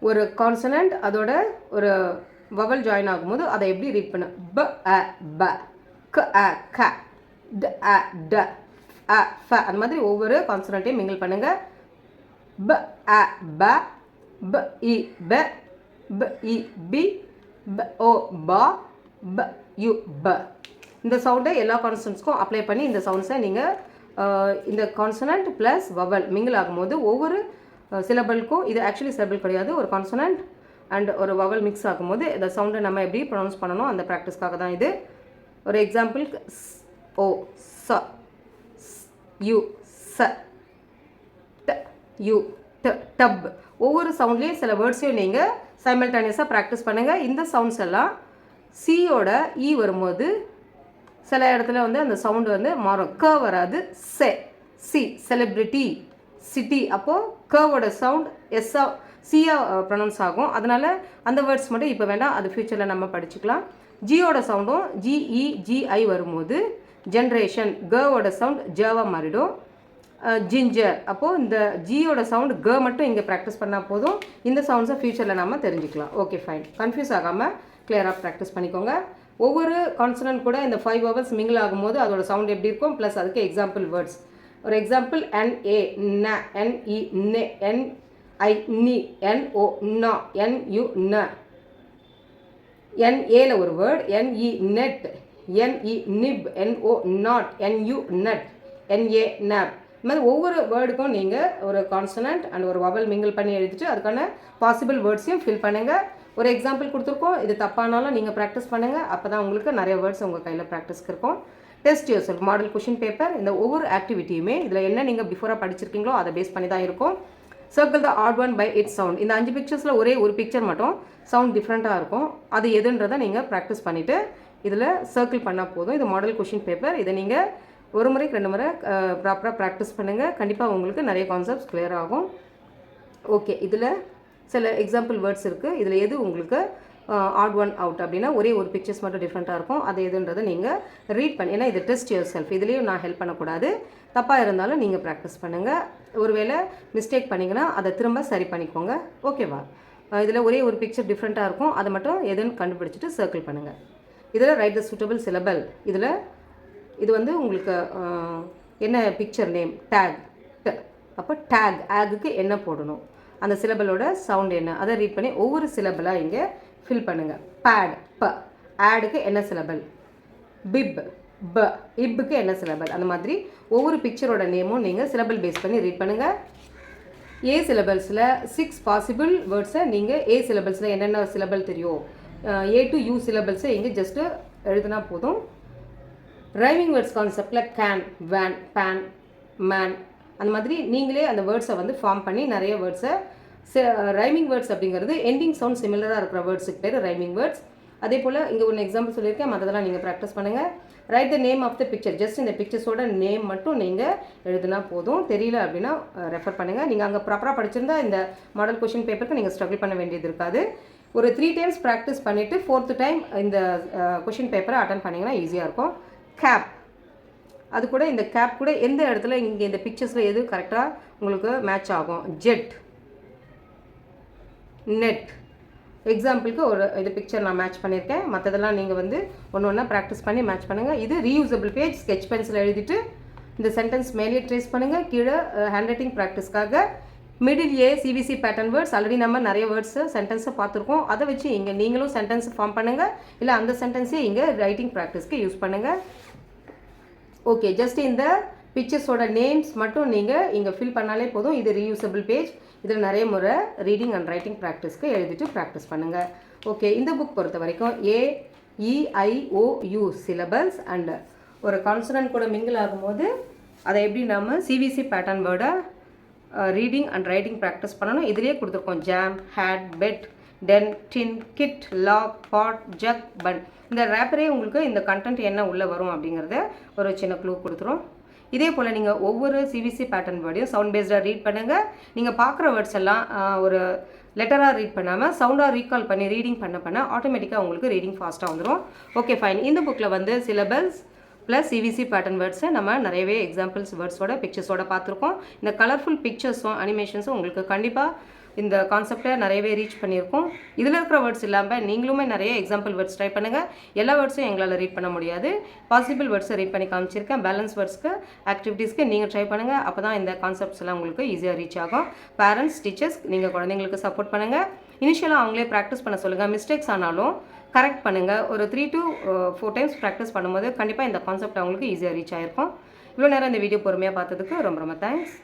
ஒரு கான்சனன்ட் அதோட ஒரு வவல் ஜாயின் ஆகும்போது அதை எப்படி ரீட் பண்ண ப, அ, ப, க, அ, க, ட, அ, ட, அ, ஃப. அந்த மாதிரி ஒவ்வொரு கான்சனன்ட்டையும் மிங்கிள் பண்ணுங்க. ப, அ, ப, ப, இ, ப, ப, இ, பி, ப, ஓ, பா, ப, யு, ப. இந்த சவுண்டை எல்லா கான்சனன்ட்ஸ்க்கும் அப்ளை பண்ணி இந்த சவுண்ட்ஸை நீங்கள் இந்த கான்சனன்ட் ப்ளஸ் வவல் மிங்கிள் ஆகும்போது ஒவ்வொரு சிலபலுக்கும் இது ஆக்சுவலி சிலபல் கிடையாது, ஒரு கான்சனன்ட் அண்ட் ஒரு வவல் மிக்ஸ் ஆகும்போது இந்த சவுண்டை நம்ம எப்படி ப்ரொனவுன்ஸ் பண்ணணும் அந்த ப்ராக்டிஸ்க்காக தான் இது. ஒரு எக்ஸாம்பிள், ஓ, ச, யூ, ச, ட, யூ, ட, டப். ஒவ்வொரு சவுண்ட்லேயும் சில வேர்ட்ஸையும் நீங்கள் சைமல்டேனியஸாக ப்ராக்டிஸ் பண்ணுங்கள். இந்த சவுண்ட்ஸ் எல்லாம் சியோட இ வரும்போது சில இடத்துல வந்து அந்த சவுண்டு வந்து மாறும். க வராது, செ, சி, செலிப்ரிட்டி, சிட்டி. அப்போது கவோட சவுண்ட் எஸ்ஸா சியா ப்ரொனவுன்ஸ் ஆகும். அதனால் அந்த வேர்ட்ஸ் மட்டும் இப்போ வேண்டாம், அது ஃப்யூச்சரில் நம்ம படிச்சுக்கலாம். ஜியோட சவுண்டும் ஜிஇ ஜிஐ வரும்போது ஜென்ரேஷன், கவோட சவுண்ட் ஜவா மாறிடும். ஜிஞ்சர். அப்போது இந்த ஜியோட சவுண்ட் க மட்டும் இங்கே ப்ராக்டிஸ் பண்ணால் போதும். இந்த சவுண்ட்ஸை ஃப்யூச்சரில் நம்ம தெரிஞ்சுக்கலாம். Okay fine. கன்ஃபியூஸ் ஆகாமல் கிளியராக ப்ராக்டிஸ் பண்ணிக்கோங்க. ஒவ்வொரு கான்சனன்ட் கூட இந்த 5 வவல்ஸ் மிங்கிள் ஆகும்போது அதோட சவுண்ட் எப்படி இருக்கும் ப்ளஸ் அதுக்கு எக்ஸாம்பிள் வேர்ட்ஸ். ஒரு எக்ஸாம்பிள், என் ஏ ந, என் இ நெ, என் ஐ நி, என் ஓ நா, என் யு ந. என் ஏல ஒரு word, N E net, N I nip, N O not, N U nut, N A nap. இந்த மாதிரி ஒவ்வொரு வேர்டுக்கும் நீங்கள் ஒரு கான்சனன்ட் அண்ட் ஒரு வவல் மிங்கிள் பண்ணி எழுதிட்டு அதுக்கான பாசிபிள் வேர்ட்ஸையும் ஃபில் பண்ணுங்கள். ஒரு எக்ஸாம்பிள் கொடுத்துருக்கோம், இது தப்பானாலும் நீங்கள் ப்ராக்டிஸ் பண்ணுங்கள். அப்போ தான் உங்களுக்கு நிறைய வேர்ட்ஸ் உங்கள் கையில் ப்ராக்டிஸ்க்கு இருக்கும். Test your self model question paper. இந்த ஒவ்வொரு ஆக்டிவிட்டியுமே இதில் என்ன நீங்கள் பிஃபோராக படிச்சிருக்கீங்களோ அதை பேஸ் பண்ணி தான் இருக்கும். Circle the odd one by its sound. இந்த 5 பிக்சர்ஸில் ஒரே ஒரு பிக்சர் மட்டும் சவுண்ட் டிஃப்ரெண்ட்டாக இருக்கும். அது எதுன்றதை நீங்கள் ப்ராக்டிஸ் பண்ணிவிட்டு இதில் சர்க்கிள் பண்ணால் போதும். இது மாடல் கொஷின் பேப்பர். இதை நீங்கள் ஒரு முறைக்கு 2 முறை ப்ராப்பராக ப்ராக்டிஸ் பண்ணுங்கள். கண்டிப்பாக உங்களுக்கு நிறைய கான்செப்ட்ஸ் கிளியர் ஆகும். ஓகே, இதில் சில எக்ஸாம்பிள் வேர்ட்ஸ் இருக்குது. இதில் எது உங்களுக்கு ஆட் ஒன் அவுட் அப்படின்னா ஒரே ஒரு பிக்சர்ஸ் மட்டும் டிஃப்ரெண்ட்டாக இருக்கும். அது எதுன்றதை நீங்கள் ரீட் பண்ணி, ஏன்னா இது டெஸ்ட் யுவர் செல்ஃப், இதுலேயும் நான் ஹெல்ப் பண்ணக்கூடாது. தப்பாக இருந்தாலும் நீங்கள் ப்ராக்டிஸ் பண்ணுங்கள். ஒருவேளை மிஸ்டேக் பண்ணிங்கன்னா அதை திரும்ப சரி பண்ணிக்கோங்க. ஓகேவா? இதில் ஒரே ஒரு பிக்சர் டிஃப்ரெண்ட்டாக இருக்கும். அதை மட்டும் எதுன்னு கண்டுபிடிச்சிட்டு சர்க்கிள் பண்ணுங்கள். இதில் ரைட் த சூட்டபிள் சிலபல். இதில் இது வந்து உங்களுக்கு என்ன பிக்சர் நேம், டேக், அப்போ டேக், ஆகுக்கு என்ன போடணும், அந்த சிலபலோட சவுண்ட் என்ன, அதை ரீட் பண்ணி ஒவ்வொரு சிலபலாக இங்கே ஃபில் பண்ணுங்கள். பேட், ப. ஆடுக்கு என்ன சிலபல், பிப், ப. இப்புக்கு என்ன சிலபல், அந்த மாதிரி ஒவ்வொரு பிக்சரோட நேமும் நீங்கள் சிலபல் பேஸ் பண்ணி ரீட் பண்ணுங்கள். ஏ சிலபல்ஸில் 6 பாசிபிள் வேர்ட்ஸை நீங்கள் ஏ சிலபல்ஸில் என்னென்ன சிலபல் தெரியும், ஏ டு யூ சிலபல்ஸை இங்கே ஜஸ்ட்டு எழுதுனா போதும். ரைமிங் வேர்ட்ஸ் கான்செப்டில் கேன், வேன், பேன், மேன், அந்த மாதிரி நீங்களே அந்த வேர்ட்ஸை வந்து ஃபார்ம் பண்ணி நிறைய வேர்ட்ஸை ரைமிங் வேர்ட்ஸ் அப்படிங்கிறது எண்டிங் சவுண்ட் சிமிலராக இருக்கிற வேர்ட்ஸுக்கு பேர் ரைமிங் வேர்ட்ஸ். அதே போல் இங்கே ஒன்று எக்ஸாம்பிள் சொல்லியிருக்கேன், மற்றதெல்லாம் நீங்கள் ப்ராக்டிஸ் பண்ணுங்கள். Write the name of the picture, just இந்த பிக்சர்ஸோட நேம் மட்டும் நீங்கள் எழுதுனா போதும். தெரியல அப்படின்னா ரெஃபர் பண்ணுங்கள். நீங்கள் அங்கே ப்ராப்பராக படிச்சிருந்தா இந்த மாடல் கொஷின் பேப்பருக்கு நீங்கள் ஸ்ட்ரகிள் பண்ண வேண்டியது இருக்காது. ஒரு 3 டைம்ஸ் ப்ராக்டிஸ் பண்ணிவிட்டு 4th டைம் இந்த கொஷின் பேப்பரை அட்டன் பண்ணிங்கன்னா ஈஸியாக இருக்கும். கேப், அது கூட இந்த கேப் கூட எந்த இடத்துல இங்கே இந்த பிக்சர்ஸில் எது கரெக்டாக உங்களுக்கு மேட்ச் ஆகும். ஜெட், நெட், எக்ஸாம்பிளுக்கு ஒரு இது பிக்சர் நான் மேட்ச் பண்ணியிருக்கேன். மற்றதெல்லாம் நீங்கள் வந்து ஒன்று ஒன்றா ப்ராக்டிஸ் பண்ணி மேட்ச் பண்ணுங்கள். இது ரீயூசபிள் பேஜ், ஸ்கெட்ச் பென்சில் எழுதிட்டு இந்த சென்டென்ஸ் மேலேயே ட்ரேஸ் பண்ணுங்கள். கீழே hand writing ப்ராக்டிஸ்க்காக middle A CVC pattern words, already நம்ம நிறைய வேர்ட்ஸு சென்டென்ஸை பார்த்துருக்கோம். அதை வச்சு இங்கே நீங்களும் சென்டென்ஸ் ஃபார்ம் பண்ணுங்கள், இல்லை அந்த சென்டென்ஸே இங்கே ரைட்டிங் ப்ராக்டிஸ்க்கு யூஸ் பண்ணுங்கள். ஓகே, ஜஸ்ட் இந்த பிக்சர்ஸோட நேம்ஸ் மட்டும் நீங்கள் இங்கே ஃபில் பண்ணாலே போதும். இது ரீயூசபிள் பேஜ், இதில் நிறைய முறை ரீடிங் அண்ட் ரைட்டிங் ப்ராக்டிஸ்க்கு எழுதிட்டு ப்ராக்டிஸ் பண்ணுங்கள். ஓகே, இந்த புக் பொறுத்த வரைக்கும் AEIOU சிலபஸ் அண்ட் ஒரு கான்சனன்ட் கூட மிங்கிள் ஆகும்போது அதை எப்படி நம்ம சிவிசி பேட்டர்ன் வேர்டை ரீடிங் அண்ட் ரைட்டிங் ப்ராக்டிஸ் பண்ணணும். இதிலே கொடுத்துருக்கோம். Jam, hat, bet, ten, tin, kit, log, pot, jug, bun. இந்த ரேப்பரே உங்களுக்கு இந்த கண்டென்ட் என்ன உள்ளே வரும் அப்படிங்கிறத ஒரு சின்ன க்ளூ கொடுத்துரும். இதே போல் நீங்கள் ஒவ்வொரு சிவிசி பேட்டர்ன் வேர்டையும் சவுண்ட் பேஸ்டாக ரீட் பண்ணுங்கள். நீங்கள் பார்க்குற வேர்ட்ஸ் எல்லாம் ஒரு லெட்டராக ரீட் பண்ணாமல் சவுண்டாக ரீகால் பண்ணி ரீடிங் பண்ண ஆட்டோமேட்டிக்காக உங்களுக்கு ரீடிங் ஃபாஸ்ட்டாக வந்துடும். Okay fine. இந்த புக்கில் வந்து சிலபஸ் ப்ளஸ் சிவிசி பேட்டர்ன் வேர்ட்ஸை நம்ம நிறையவே எக்ஸாம்பிள்ஸ் வேர்ட்ஸோட பிக்சர்ஸோட பார்த்துருக்கோம். இந்த கலர்ஃபுல் பிக்சர்ஸும் அனிமேஷன்ஸும் உங்களுக்கு கண்டிப்பாக இந்த கான்செப்டை நிறையவே ரீச் பண்ணியிருக்கோம். இதில் இருக்கிற வேர்ட்ஸ் இல்லாமல் நீங்களுமே நிறைய எக்ஸாம்பிள் வேர்ட்ஸ் ட்ரை பண்ணுங்கள். எல்லா வேர்ட்ஸும் எங்களால் ரீட் பண்ண முடியாது. பாசிபிள் வேர்ட்ஸை ரீட் பண்ணி காமிச்சிருக்கேன். பேலன்ஸ் வேர்ட்ஸ்க்கு ஆக்டிவிட்டீஸ்க்கு நீங்கள் ட்ரை பண்ணுங்கள். அப்போ தான் இந்த கான்செப்ட்ஸ் எல்லாம் உங்களுக்கு ஈஸியாக ரீச் ஆகும். பேரண்ட்ஸ், டீச்சர்ஸ், நீங்கள் குழந்தைங்களுக்கு சப்போர்ட் பண்ணுங்கள். இனிஷியலாக அவங்களே ப்ராக்டிஸ் பண்ண சொல்லுங்கள். மிஸ்டேக்ஸ் ஆனாலும் கரெக்ட் பண்ணுங்கள். ஒரு 3 to 4 டைம்ஸ் ப்ராக்டிஸ் பண்ணும்போது கண்டிப்பாக இந்த கான்செப்ட் அவங்களுக்கு ஈஸியாக ரீச் ஆகிருக்கும். இவ்வளோ நேரம் இந்த வீடியோ பொறுமையாக பார்த்ததுக்கு ரொம்ப ரொம்ப தேங்க்ஸ்.